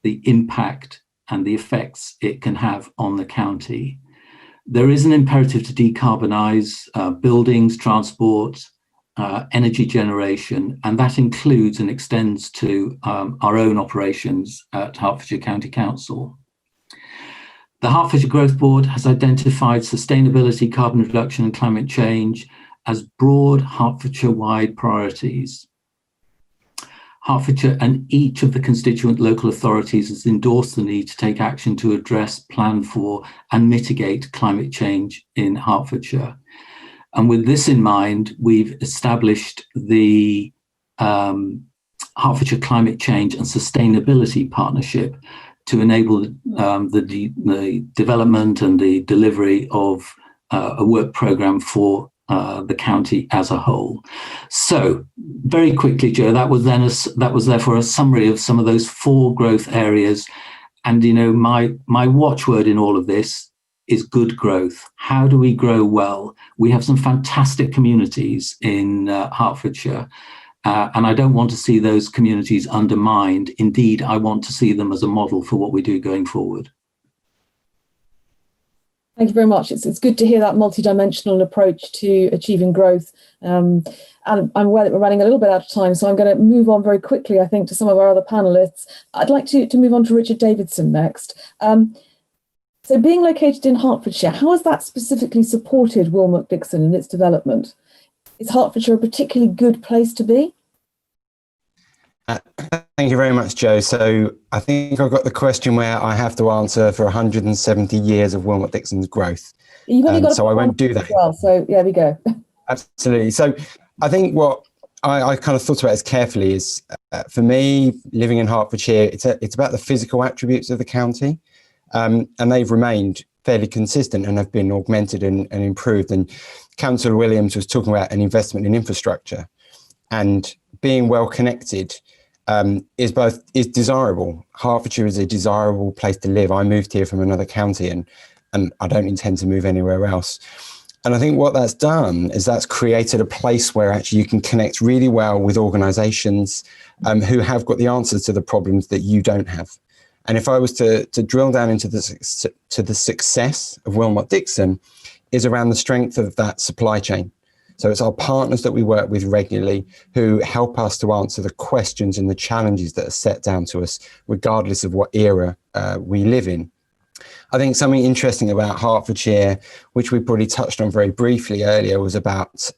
the impact and the effects it can have on the county. There is an imperative to decarbonise buildings, transport, energy generation, and that includes and extends to our own operations at Hertfordshire County Council. The Hertfordshire Growth Board has identified sustainability, carbon reduction and climate change as broad Hertfordshire-wide priorities. Hertfordshire and each of the constituent local authorities has endorsed the need to take action to address, plan for and mitigate climate change in Hertfordshire. And with this in mind, we've established the Hertfordshire Climate Change and Sustainability Partnership to enable the development and the delivery of a work programme for the county as a whole. So, very quickly, Joe, that was therefore a summary of some of those 4 growth areas. And my watchword in all of this is good growth. How do we grow well? We have some fantastic communities in Hertfordshire, and I don't want to see those communities undermined. Indeed, I want to see them as a model for what we do going forward. Thank you very much. It's good to hear that multidimensional approach to achieving growth. And I'm aware that we're running a little bit out of time, so I'm going to move on very quickly, I think, to some of our other panellists. I'd like to move on to Richard Davidson next. So being located in Hertfordshire, how has that specifically supported Willmott Dixon in its development? Is Hertfordshire a particularly good place to be? Thank you very much, Joe. So I think I've got the question where I have to answer for 170 years of Willmott Dixon's growth. You've only got so I won't do that. Well, so there we go. Absolutely. So I think what I kind of thought about as carefully is, for me, living in Hertfordshire, it's about the physical attributes of the county, and they've remained fairly consistent and have been augmented and improved. And Councillor Williams was talking about an investment in infrastructure, and being well connected is desirable. Hertfordshire is a desirable place to live. I moved here from another county, and I don't intend to move anywhere else. And I think what that's done is that's created a place where actually you can connect really well with organisations who have got the answers to the problems that you don't have. And if I was to drill down into the success of Willmott Dixon, is around the strength of that supply chain. So it's our partners that we work with regularly who help us to answer the questions and the challenges that are set down to us, regardless of what era we live in. I think something interesting about Hertfordshire, which we probably touched on very briefly earlier, was about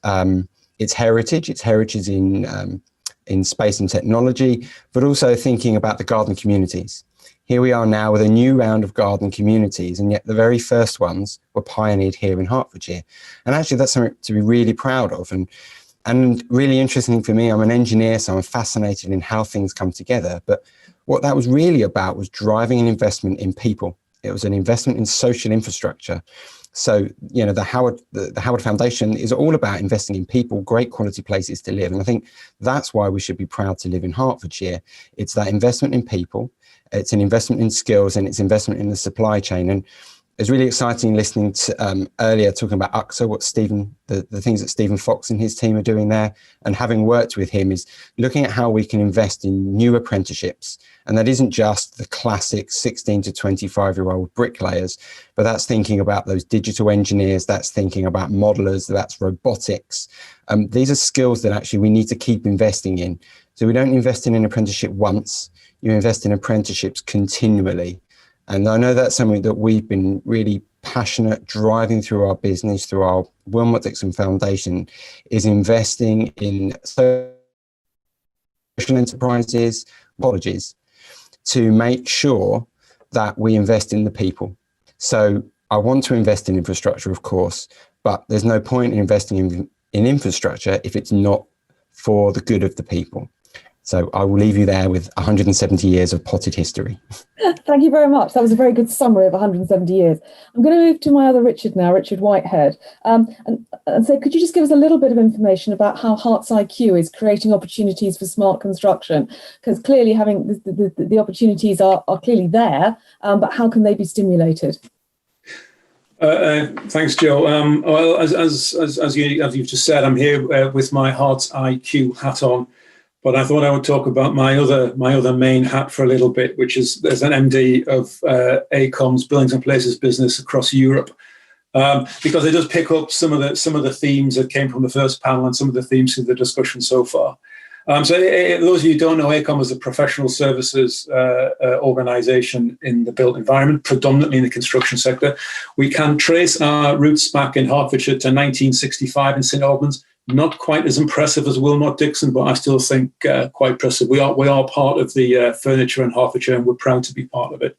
its heritage in space and technology, but also thinking about the garden communities. Here we are now with a new round of garden communities, and yet the very first ones were pioneered here in Hertfordshire. And actually that's something to be really proud of. And really interesting for me, I'm an engineer, so I'm fascinated in how things come together. But what that was really about was driving an investment in people. It was an investment in social infrastructure. So, the Howard Foundation is all about investing in people, great quality places to live. And I think that's why we should be proud to live in Hertfordshire. It's that investment in people, it's an investment in skills, and it's investment in the supply chain. And it's really exciting listening to earlier talking about UXA, what the things that Stephen Fox and his team are doing there. And having worked with him is looking at how we can invest in new apprenticeships. And that isn't just the classic 16 to 25-year-old bricklayers, but that's thinking about those digital engineers, that's thinking about modelers, that's robotics. These are skills that actually we need to keep investing in. So we don't invest in an apprenticeship once, you invest in apprenticeships continually. And I know that's something that we've been really passionate driving through our business, through our Willmott Dixon Foundation, is investing in social enterprises, colleges, to make sure that we invest in the people. So I want to invest in infrastructure, of course, but there's no point in investing in infrastructure if it's not for the good of the people. So I will leave you there with 170 years of potted history. Thank you very much. That was a very good summary of 170 years. I'm going to move to my other Richard now, Richard Whitehead. And so could you just give us a little bit of information about how Herts IQ is creating opportunities for smart construction? Because clearly having the opportunities are clearly there, but how can they be stimulated? Thanks, Joe. Well, as you've just said, I'm here with my Herts IQ hat on. But I thought I would talk about my other main hat for a little bit, which is as an MD of AECOM's Buildings and Places business across Europe. because it does pick up some of the themes that came from the first panel and some of the themes in the discussion so far. So those of you who don't know, AECOM is a professional services organisation in the built environment, predominantly in the construction sector. We can trace our roots back in Hertfordshire to 1965 in St Albans. Not quite as impressive as Willmott Dixon, but I still think quite impressive. We are part of the furniture in Hertfordshire, and we're proud to be part of it.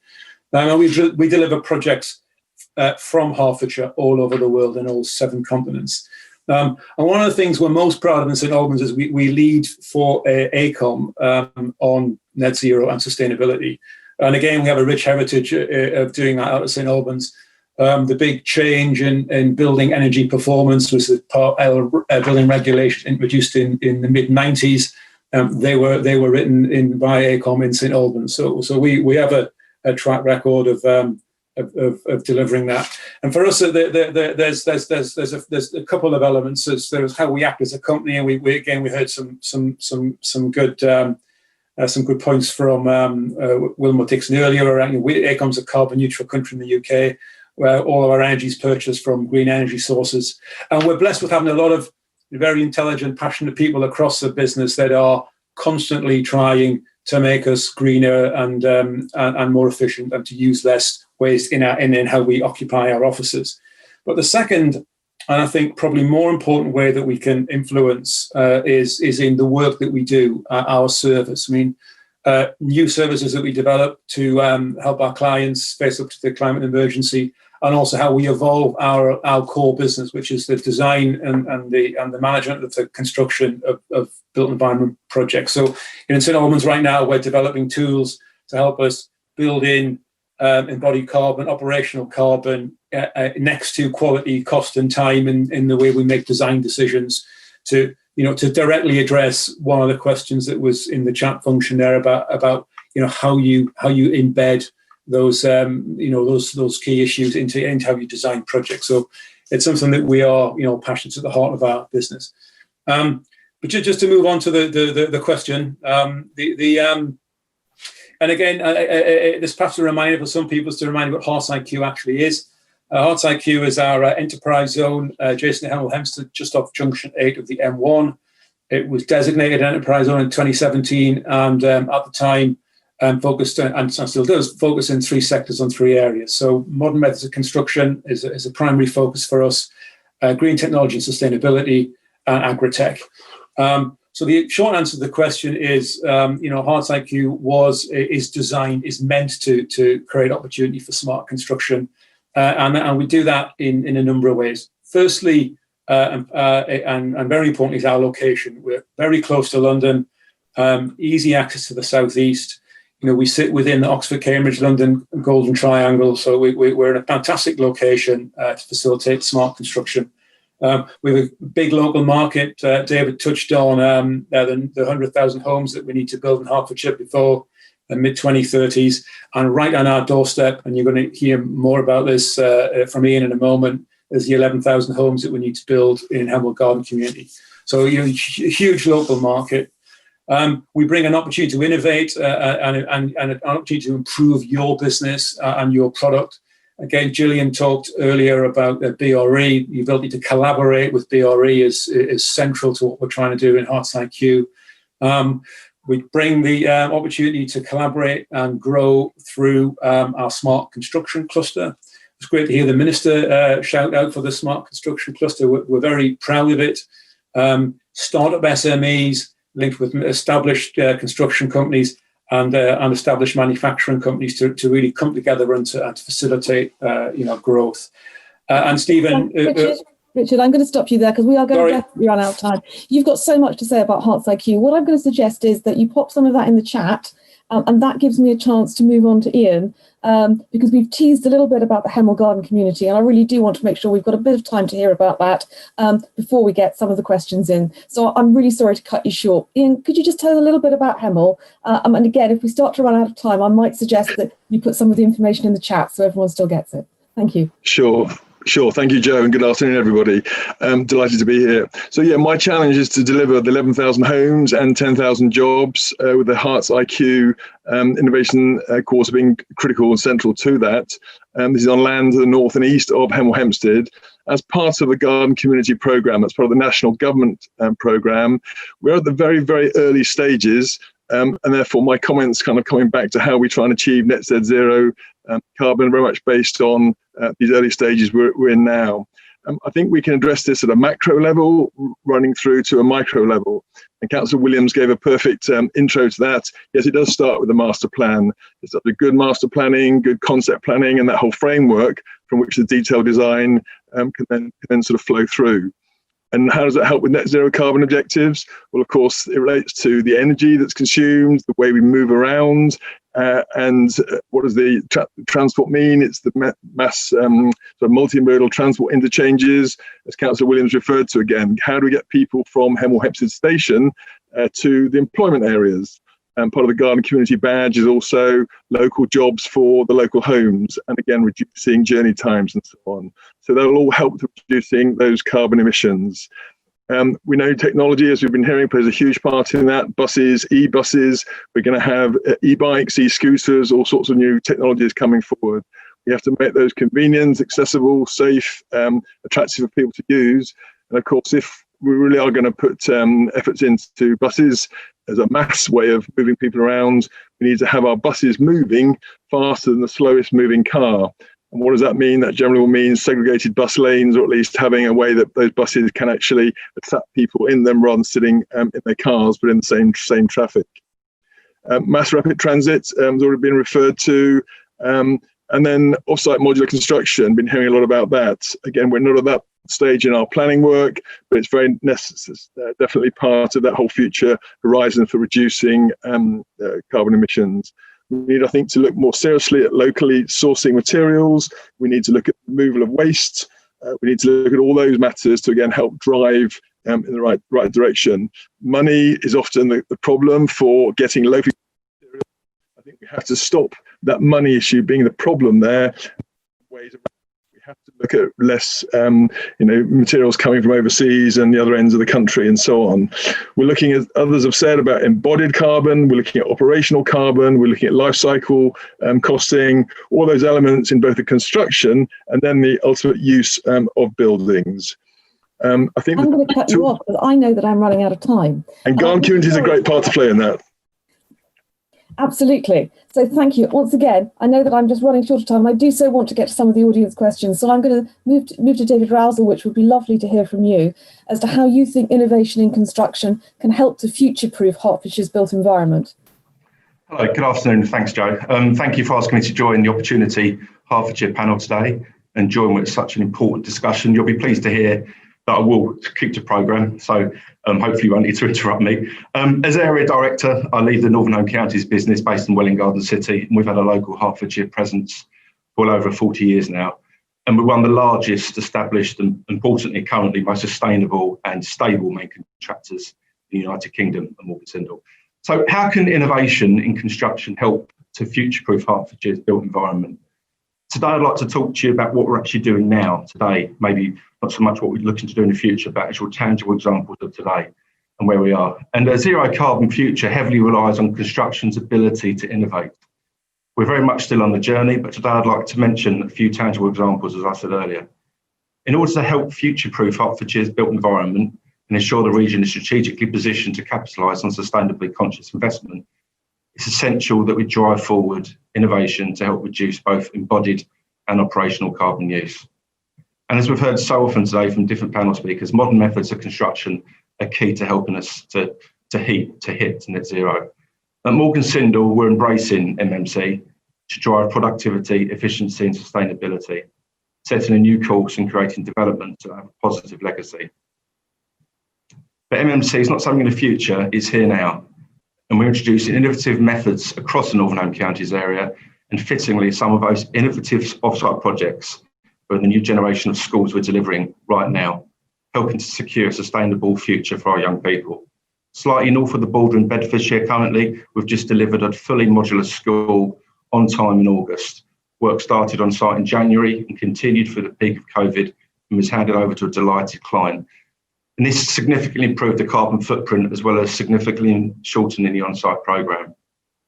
And we deliver projects from Hertfordshire all over the world in all 7 continents. And one of the things we're most proud of in St Albans is we lead for AECOM on net zero and sustainability. And again, we have a rich heritage of doing that out of St Albans. The big change in building energy performance was the building regulation introduced in the mid-90s. They were written by AECOM in St Albans. So we have a track record of delivering that. And for us, there's a couple of elements. There's how we act as a company, and we heard some good points from Willmott Dixon earlier around AECOM's a carbon neutral country in the UK, where all of our energy is purchased from green energy sources, and we're blessed with having a lot of very intelligent, passionate people across the business that are constantly trying to make us greener and more efficient, and to use less waste in how we occupy our offices. But the second, and I think probably more important way that we can influence is in the work that we do, our service. I mean, new services that we develop to help our clients face up to the climate emergency, and also how we evolve our core business, which is the design and the management of the construction of built environment projects. So in St Albans right now, we're developing tools to help us build in embodied carbon, operational carbon, next to quality, cost, and time in the way we make design decisions to directly address one of the questions that was in the chat function there about how you embed those those key issues into how you design projects. So it's something that we are passionate at the heart of our business. But just to move on to the question, and again, this perhaps a reminder for some people to remind what Herts IQ actually is. Herts IQ is our enterprise zone adjacent to Hemel Hempstead, just off Junction 8 of the M1. It was designated an enterprise zone in 2017, and at the time focused, and still does, focus in 3 sectors on 3 areas. So modern methods of construction is a primary focus for us, green technology and sustainability, and agri-tech. So the short answer to the question is, Herts IQ is meant to create opportunity for smart construction, and we do that in a number of ways. Firstly, and very importantly, is our location. We're very close to London, easy access to the southeast. We sit within the Oxford, Cambridge, London Golden Triangle, so we're in a fantastic location to facilitate smart construction. We have a big local market. David touched on the 100,000 homes that we need to build in Hertfordshire before the mid-2030s. And right on our doorstep, and you're going to hear more about this from Ian in a moment, is the 11,000 homes that we need to build in Hemel Garden Community. So huge local market. We bring an opportunity to innovate and an opportunity to improve your business and your product. Again, Gillian talked earlier about the BRE. The ability to collaborate with BRE is central to what we're trying to do in Herts IQ. We bring the opportunity to collaborate and grow through our smart construction cluster. It's great to hear the Minister shout out for the smart construction cluster. We're very proud of it. Startup SMEs linked with established construction companies and established manufacturing companies to really come together and to facilitate growth. And Stephen, Richard, I'm going to stop you there because we are going to run out of time. You've got so much to say about Herts IQ. What I'm going to suggest is that you pop some of that in the chat, and that gives me a chance to move on to Ian, because we've teased a little bit about the Hemel Garden community, and I really do want to make sure we've got a bit of time to hear about that before we get some of the questions in. So I'm really sorry to cut you short. Ian, could you just tell us a little bit about Hemel? And again, if we start to run out of time, I might suggest that you put some of the information in the chat so everyone still gets it. Thank you. Sure. Sure. Thank you, Joe, and good afternoon, everybody. Delighted to be here. So, yeah, my challenge is to deliver the 11,000 homes and 10,000 jobs with the Herts IQ innovation course being critical and central to that. This is on land to the north and east of Hemel Hempstead as part of the Garden Community Programme. That's part of the national government programme. We're at the very, very early stages. And therefore, my comments kind of coming back to how we try and achieve net zero carbon, very much based on these early stages we're in now. I think we can address this at a macro level, running through to a micro level. And Councillor Williams gave a perfect intro to that. Yes, it does start with a master plan. It's a good master planning, good concept planning, and that whole framework from which the detailed design can then sort of flow through. And how does that help with net zero carbon objectives? Well, of course, it relates to the energy that's consumed, the way we move around, and what does the transport mean? It's the mass sort of multimodal transport interchanges, as Councillor Williams referred to again. How do we get people from Hemel Hempstead Station to the employment areas? And part of the Garden Community Badge is also local jobs for the local homes, and again, reducing journey times and so on. So that'll all help to reducing those carbon emissions. We know technology, as we've been hearing, plays a huge part in that. Buses, e-buses, we're going to have e-bikes, e-scooters, all sorts of new technologies coming forward. We have to make those convenient, accessible, safe, attractive for people to use. And of course, if we really are going to put efforts into buses as a mass way of moving people around, we need to have our buses moving faster than the slowest moving car. And what does that mean? That generally will mean segregated bus lanes, or at least having a way that those buses can actually attract people in them rather than sitting in their cars, but in the same traffic. Mass rapid transit has already been referred to. And then off-site modular construction, been hearing a lot about that. Again, we're not at that stage in our planning work, but it's very necessary, definitely part of that whole future horizon for reducing carbon emissions. We need, I think, to look more seriously at locally sourcing materials. We need to look at removal of waste. We need to look at all those matters to, again, help drive in the right direction. Money is often the problem for getting local materials. I think we have to stop that money issue being the problem there. Ways around. We have to look at less, materials coming from overseas and the other ends of the country and so on. We're looking, as others have said, about embodied carbon. We're looking at operational carbon. We're looking at life cycle costing, all those elements in both the construction and then the ultimate use of buildings. I think I'm going to cut you off, but I know that I'm running out of time. And Garden Community is a great part to play in that. Absolutely. So thank you. Once again, I know that I'm just running short of time, and I do so want to get to some of the audience questions. So I'm going to move to David Rousel, which would be lovely to hear from you as to how you think innovation in construction can help to future-proof Hertfordshire's built environment. Hello, good afternoon. Thanks, Joe. Thank you for asking me to join the Opportunity Hertfordshire panel today and join with such an important discussion. You'll be pleased to hear that I will keep to programme, so hopefully you won't need to interrupt me. As Area Director, I lead the Northern Home Counties business based in Welwyn Garden City, and we've had a local Hertfordshire presence for well over 40 years now. And we're one of the largest established and, importantly, currently most sustainable and stable main contractors in the United Kingdom and Morgan Sindall. So how can innovation in construction help to future-proof Hertfordshire's built environment? Today, I'd like to talk to you about what we're actually doing now, today, maybe not so much what we're looking to do in the future, but actual tangible examples of today and where we are. And a zero carbon future heavily relies on construction's ability to innovate. We're very much still on the journey, but today I'd like to mention a few tangible examples, as I said earlier. In order to help future-proof Hertfordshire's built environment and ensure the region is strategically positioned to capitalise on sustainably conscious investment, it's essential that we drive forward innovation to help reduce both embodied and operational carbon use. And as we've heard so often today from different panel speakers, modern methods of construction are key to helping us to hit net zero. At Morgan Sindall, we're embracing MMC to drive productivity, efficiency and sustainability, setting a new course and creating development to have a positive legacy. But MMC is not something in the future, it's here now. And we're introducing innovative methods across the Northern Home Counties area, and fittingly, some of those innovative off-site projects for the new generation of schools we're delivering right now, helping to secure a sustainable future for our young people. Slightly north of the border in Bedfordshire currently, we've just delivered a fully modular school on time in August. Work started on site in January and continued through the peak of COVID and was handed over to a delighted client. And this significantly improved the carbon footprint as well as significantly shortening the on-site programme.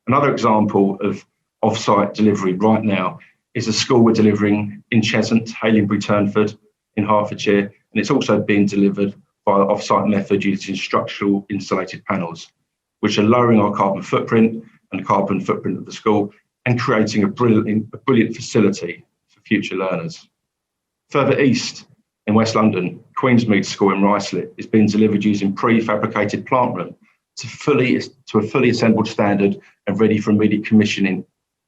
Another example of off-site delivery right now is a school we're delivering in Cheshunt, Hailingbury-Turnford in Hertfordshire, and it's also being delivered via the off-site method using structural insulated panels, which are lowering our carbon footprint and the carbon footprint of the school and creating a brilliant facility for future learners. Further east in West London, Queensmead School in Ruislip is being delivered using prefabricated plant room to a fully assembled standard and ready for immediate commissioning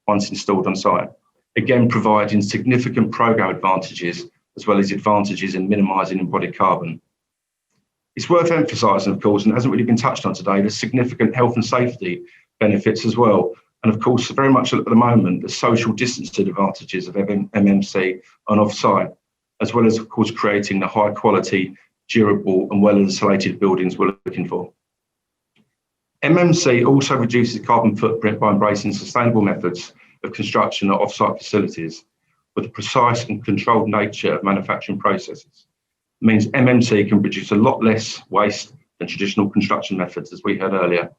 once installed on site, again providing significant programme advantages as well as advantages in minimising embodied carbon. It's worth emphasising, of course, and hasn't really been touched on today, the significant health and safety benefits as well. And of course, very much at the moment, the social distancing advantages of MMC on off-site, as well as, of course, creating the high quality, durable and well-insulated buildings we're looking for. MMC also reduces carbon footprint by embracing sustainable methods of construction at off-site facilities with a precise and controlled nature of manufacturing processes. It means MMC can produce a lot less waste than traditional construction methods, as we heard earlier.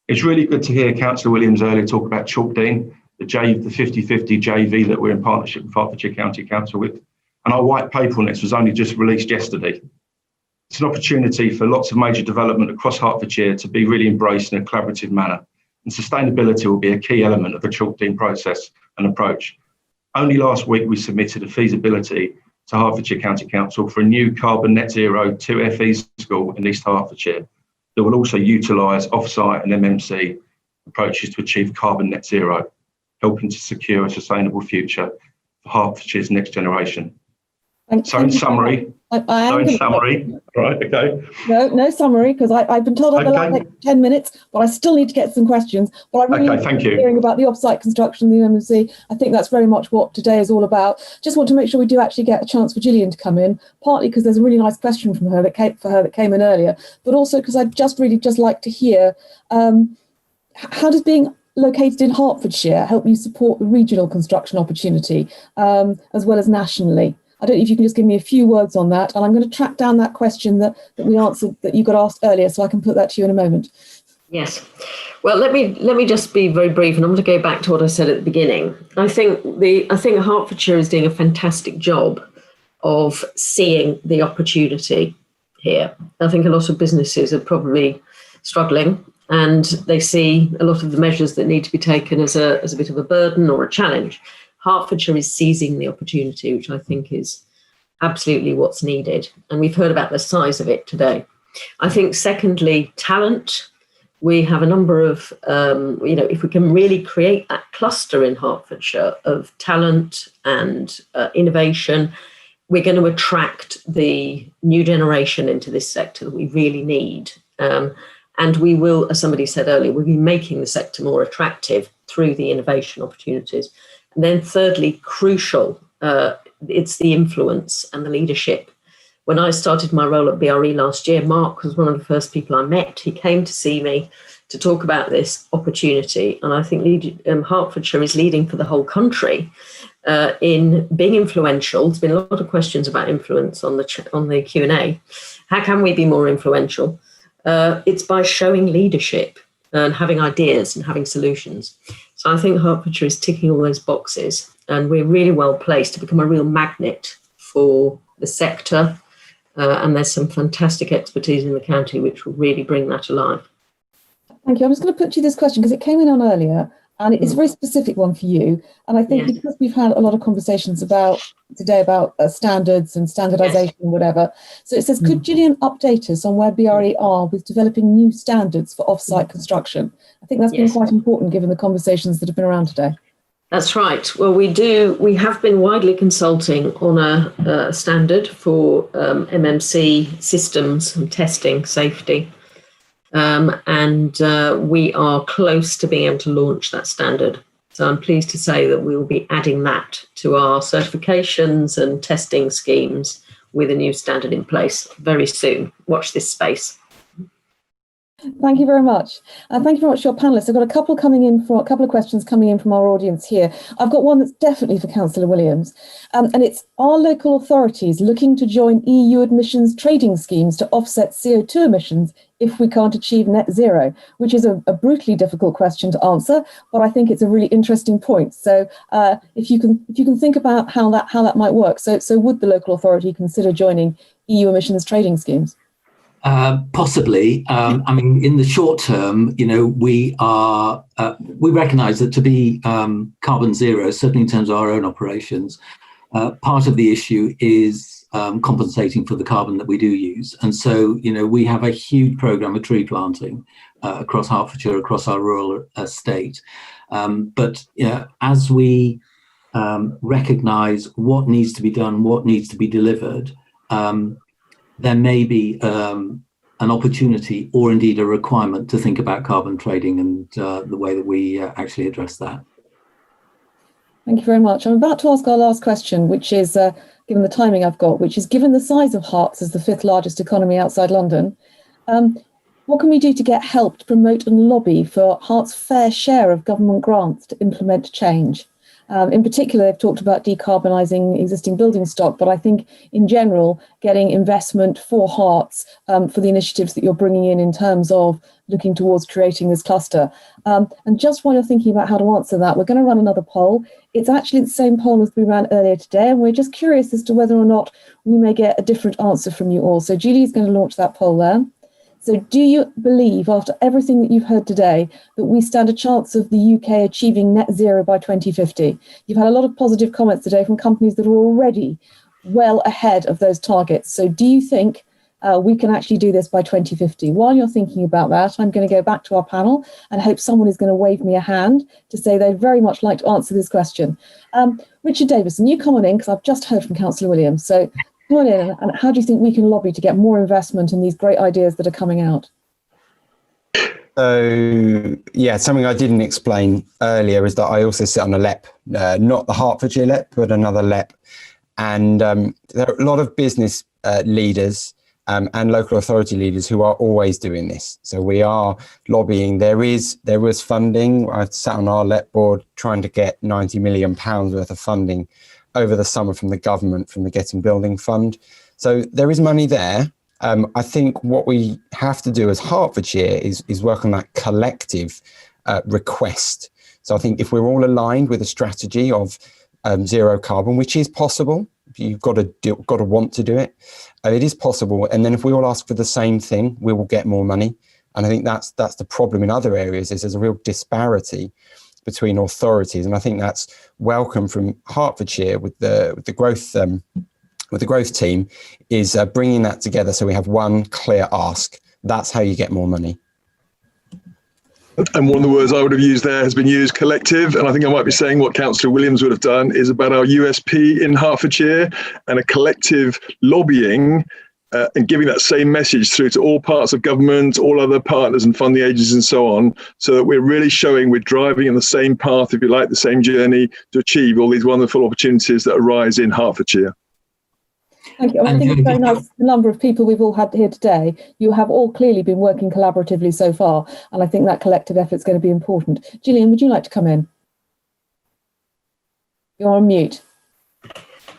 It's really good to hear Councillor Williams earlier talk about Chalkdean, the 50-50 JV that we're in partnership with Hertfordshire County Council with. And our white paper on this was only just released yesterday. It's an opportunity for lots of major development across Hertfordshire to be really embraced in a collaborative manner. And sustainability will be a key element of the Chalkdean process and approach. Only last week we submitted a feasibility to Hertfordshire County Council for a new carbon net zero 2FE school in East Hertfordshire that will also utilise off-site and MMC approaches to achieve carbon net zero, helping to secure a sustainable future for Hertfordshire's next generation. So in summary, right, okay. No summary, because I've been told I've got like 10 minutes, but I still need to get some questions. But I really thank you. Hearing about the off-site construction, the MMC, I think that's very much what today is all about. Just want to make sure we do actually get a chance for Gillian to come in, partly because there's a really nice question from her that came in earlier, but also because I'd just like to hear how does being located in Hertfordshire help you support the regional construction opportunity as well as nationally? I don't know if you can just give me a few words on that, and I'm going to track down that question that we answered, that you got asked earlier, so I can put that to you in a moment. Yes. Well, let me just be very brief, and I'm going to go back to what I said at the beginning. I think Hertfordshire is doing a fantastic job of seeing the opportunity here. I think a lot of businesses are probably struggling, and they see a lot of the measures that need to be taken as a bit of a burden or a challenge. Hertfordshire is seizing the opportunity, which I think is absolutely what's needed. And we've heard about the size of it today. I think, secondly, talent. We have a number of, if we can really create that cluster in Hertfordshire of talent and innovation, we're going to attract the new generation into this sector that we really need. And we will, as somebody said earlier, we'll be making the sector more attractive through the innovation opportunities. And then thirdly, crucial, it's the influence and the leadership. When I started my role at BRE last year, Mark was one of the first people I met. He came to see me to talk about this opportunity. And I think Hertfordshire is leading for the whole country in being influential. There's been a lot of questions about influence on the Q&A. How can we be more influential? It's by showing leadership and having ideas and having solutions. So I think Hertfordshire is ticking all those boxes, and we're really well placed to become a real magnet for the sector. And there's some fantastic expertise in the county which will really bring that alive. Thank you. I'm just going to put you this question because it came in on earlier, and it's a very specific one for you. And I think because we've had a lot of conversations today about standards and standardisation and whatever. So it says, could Gillian update us on where BRE are with developing new standards for off-site construction? I think that's been quite important given the conversations that have been around today. That's right. Well, we have been widely consulting on a standard for MMC systems and testing safety. And we are close to being able to launch that standard. So I'm pleased to say that we will be adding that to our certifications and testing schemes with a new standard in place very soon. Watch this space. Thank you very much. Thank you very much to your panelists. I've got a couple of questions coming in from our audience here. I've got one that's definitely for Councillor Williams, and it's: are local authorities looking to join EU emissions trading schemes to offset CO2 emissions if we can't achieve net zero? Which is a brutally difficult question to answer, but I think it's a really interesting point. So if you can think about how that might work. So would the local authority consider joining EU emissions trading schemes? Possibly. I mean, in the short term, we recognise that to be carbon zero, certainly in terms of our own operations, part of the issue is compensating for the carbon that we do use. And so, we have a huge programme of tree planting across Hertfordshire, across our rural estate. But as we recognise what needs to be done, what needs to be delivered, there may be an opportunity or indeed a requirement to think about carbon trading and the way that we actually address that. Thank you very much. I'm about to ask our last question, which is, given the timing I've got, which is: given the size of Herts as the 5th largest economy outside London, what can we do to get help to promote and lobby for Herts' fair share of government grants to implement change? In particular, they've talked about decarbonising existing building stock, but I think in general, getting investment for Herts for the initiatives that you're bringing in terms of looking towards creating this cluster. And just while you're thinking about how to answer that, we're going to run another poll. It's actually the same poll as we ran earlier today, and we're just curious as to whether or not we may get a different answer from you all. So Julie's going to launch that poll there. So do you believe, after everything that you've heard today, that we stand a chance of the UK achieving net zero by 2050? You've had a lot of positive comments today from companies that are already well ahead of those targets. So do you think we can actually do this by 2050? While you're thinking about that, I'm going to go back to our panel and hope someone is going to wave me a hand to say they'd very much like to answer this question. Richard Davison, you come on in, because I've just heard from Councillor Williams. So come on in, and how do you think we can lobby to get more investment in these great ideas that are coming out? So, yeah, something I didn't explain earlier is that I also sit on a LEP, not the Hertfordshire LEP, but another LEP. And there are a lot of business leaders and local authority leaders who are always doing this. So we are lobbying. There was funding. I sat on our LEP board trying to get £90 million worth of funding over the summer from the government, from the Getting Building Fund. So there is money there. I think what we have to do as Hertfordshire is work on that collective request. So I think if we're all aligned with a strategy of zero carbon, which is possible, you've got to want to do it. It is possible. And then if we all ask for the same thing, we will get more money. And I think that's the problem in other areas, is there's a real disparity between authorities, and I think that's welcome from Hertfordshire with the growth team, is bringing that together so we have one clear ask. That's how you get more money. And one of the words I would have used there has been used, collective. And I think I might be saying what Councillor Williams would have done is about our USP in Hertfordshire and a collective lobbying and giving that same message through to all parts of government, all other partners and funding agencies and so on, so that we're really showing we're driving in the same path, if you like, the same journey to achieve all these wonderful opportunities that arise in Hertfordshire. Thank you. I think it's very nice, the number of people we've all had here today. You have all clearly been working collaboratively so far, and I think that collective effort is going to be important. Gillian, would you like to come in? You're on mute.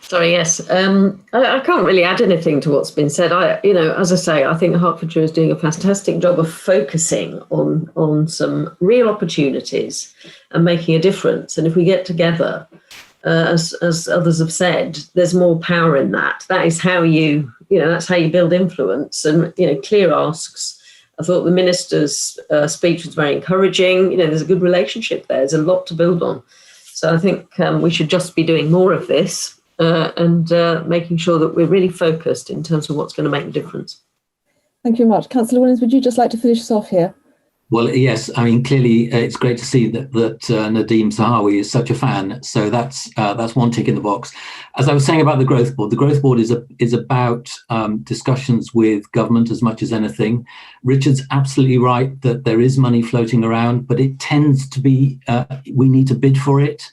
Sorry, yes. I can't really add anything to what's been said. As I say, I think Hertfordshire is doing a fantastic job of focusing on some real opportunities and making a difference. And if we get together, as others have said, there's more power in that. That is how that's how you build influence and, clear asks. I thought the Minister's speech was very encouraging. There's a good relationship there. There's a lot to build on. So I think we should just be doing more of this. And making sure that we're really focused in terms of what's going to make a difference. Thank you very much. Councillor Williams, would you just like to finish us off here? Well, yes. I mean, clearly, it's great to see that Nadeem Zahawi is such a fan. So that's one tick in the box. As I was saying about the Growth Board is about discussions with government as much as anything. Richard's absolutely right that there is money floating around, but it tends to be we need to bid for it.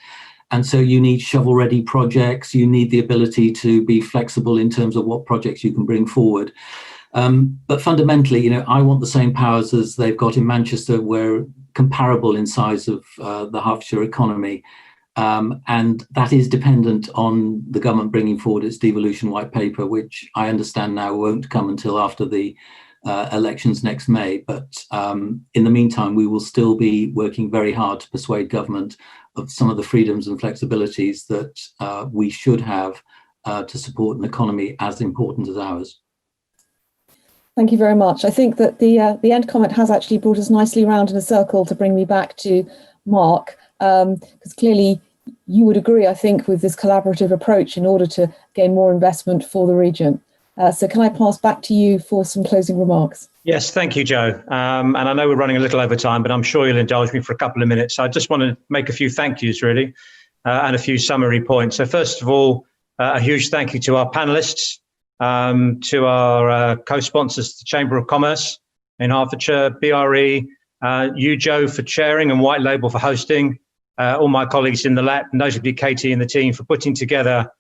And so you need shovel-ready projects. You need the ability to be flexible in terms of what projects you can bring forward. But fundamentally, I want the same powers as they've got in Manchester. We're comparable in size of the Hertfordshire economy. And that is dependent on the government bringing forward its devolution white paper, which I understand now won't come until after the elections next May. But in the meantime, we will still be working very hard to persuade government of some of the freedoms and flexibilities that we should have to support an economy as important as ours. Thank you very much. I think that the end comment has actually brought us nicely round in a circle to bring me back to Mark, because clearly you would agree, I think, with this collaborative approach in order to gain more investment for the region. So can I pass back to you for some closing remarks? Yes, thank you, Joe. And I know we're running a little over time, but I'm sure you'll indulge me for a couple of minutes. I just want to make a few thank yous, really, and a few summary points. So first of all, a huge thank you to our panellists, to our co-sponsors, the Chamber of Commerce in Hertfordshire, BRE, you, Joe, for chairing, and White Label for hosting, all my colleagues in the LEP, notably Katie and the team for putting together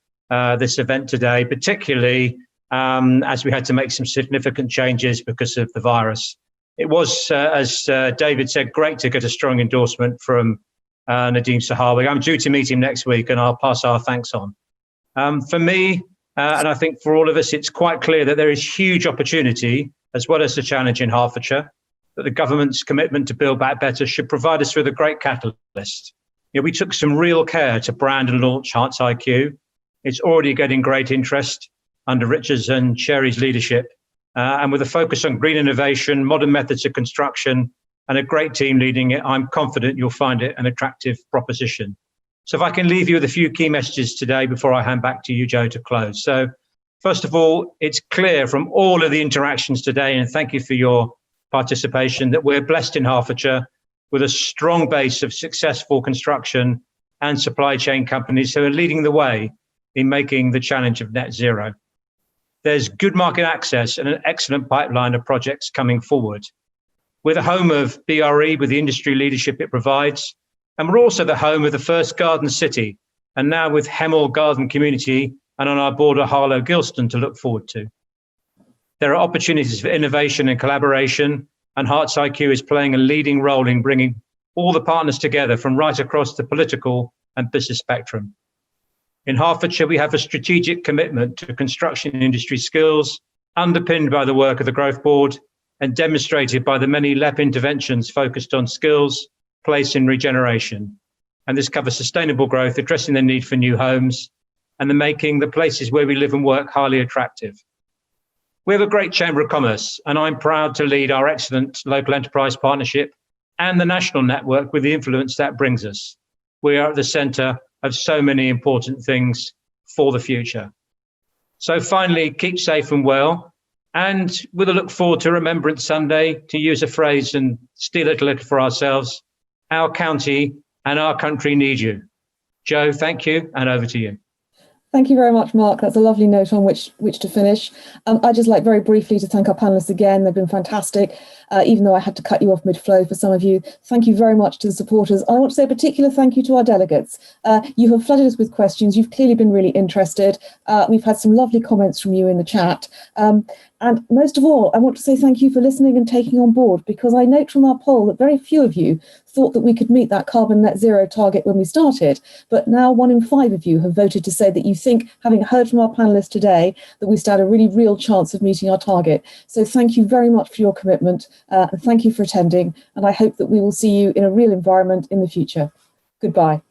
this event today, particularly as we had to make some significant changes because of the virus. It was, as David said, great to get a strong endorsement from Nadeem Sahawi. I'm due to meet him next week, and I'll pass our thanks on. For me, and I think for all of us, it's quite clear that there is huge opportunity, as well as the challenge in Hertfordshire, that the government's commitment to Build Back Better should provide us with a great catalyst. We took some real care to brand and launch Herts IQ. It's already getting great interest under Richard's and Sherry's leadership, and with a focus on green innovation, modern methods of construction, and a great team leading it, I'm confident you'll find it an attractive proposition. So if I can leave you with a few key messages today before I hand back to you, Joe, to close. So first of all, it's clear from all of the interactions today, and thank you for your participation, that we're blessed in Hertfordshire with a strong base of successful construction and supply chain companies who are leading the way in making the challenge of net zero. There's good market access and an excellent pipeline of projects coming forward. We're the home of BRE with the industry leadership it provides, and we're also the home of the first garden city, and now with Hemel Garden Community and on our border Harlow Gilston to look forward to. There are opportunities for innovation and collaboration, and Herts IQ is playing a leading role in bringing all the partners together from right across the political and business spectrum. In Hertfordshire, we have a strategic commitment to construction industry skills, underpinned by the work of the Growth Board and demonstrated by the many LEP interventions focused on skills, place and regeneration. And this covers sustainable growth, addressing the need for new homes, and the making the places where we live and work highly attractive. We have a great Chamber of Commerce, and I'm proud to lead our excellent local enterprise partnership and the national network with the influence that brings us. We are at the centre of so many important things for the future. So finally, keep safe and well, and with a look forward to Remembrance Sunday, to use a phrase and steal it a little for ourselves, our county and our country need you. Joe, thank you, and over to you. Thank you very much, Mark. That's a lovely note on which to finish. I'd just like very briefly to thank our panellists again. They've been fantastic, even though I had to cut you off mid-flow for some of you. Thank you very much to the supporters. I want to say a particular thank you to our delegates. You have flooded us with questions. You've clearly been really interested. We've had some lovely comments from you in the chat. And most of all, I want to say thank you for listening and taking on board, because I note from our poll that very few of you thought that we could meet that carbon net zero target when we started. But now 1 in 5 of you have voted to say that you think, having heard from our panellists today, that we stand a really real chance of meeting our target. So thank you very much for your commitment, and thank you for attending. And I hope that we will see you in a real environment in the future. Goodbye.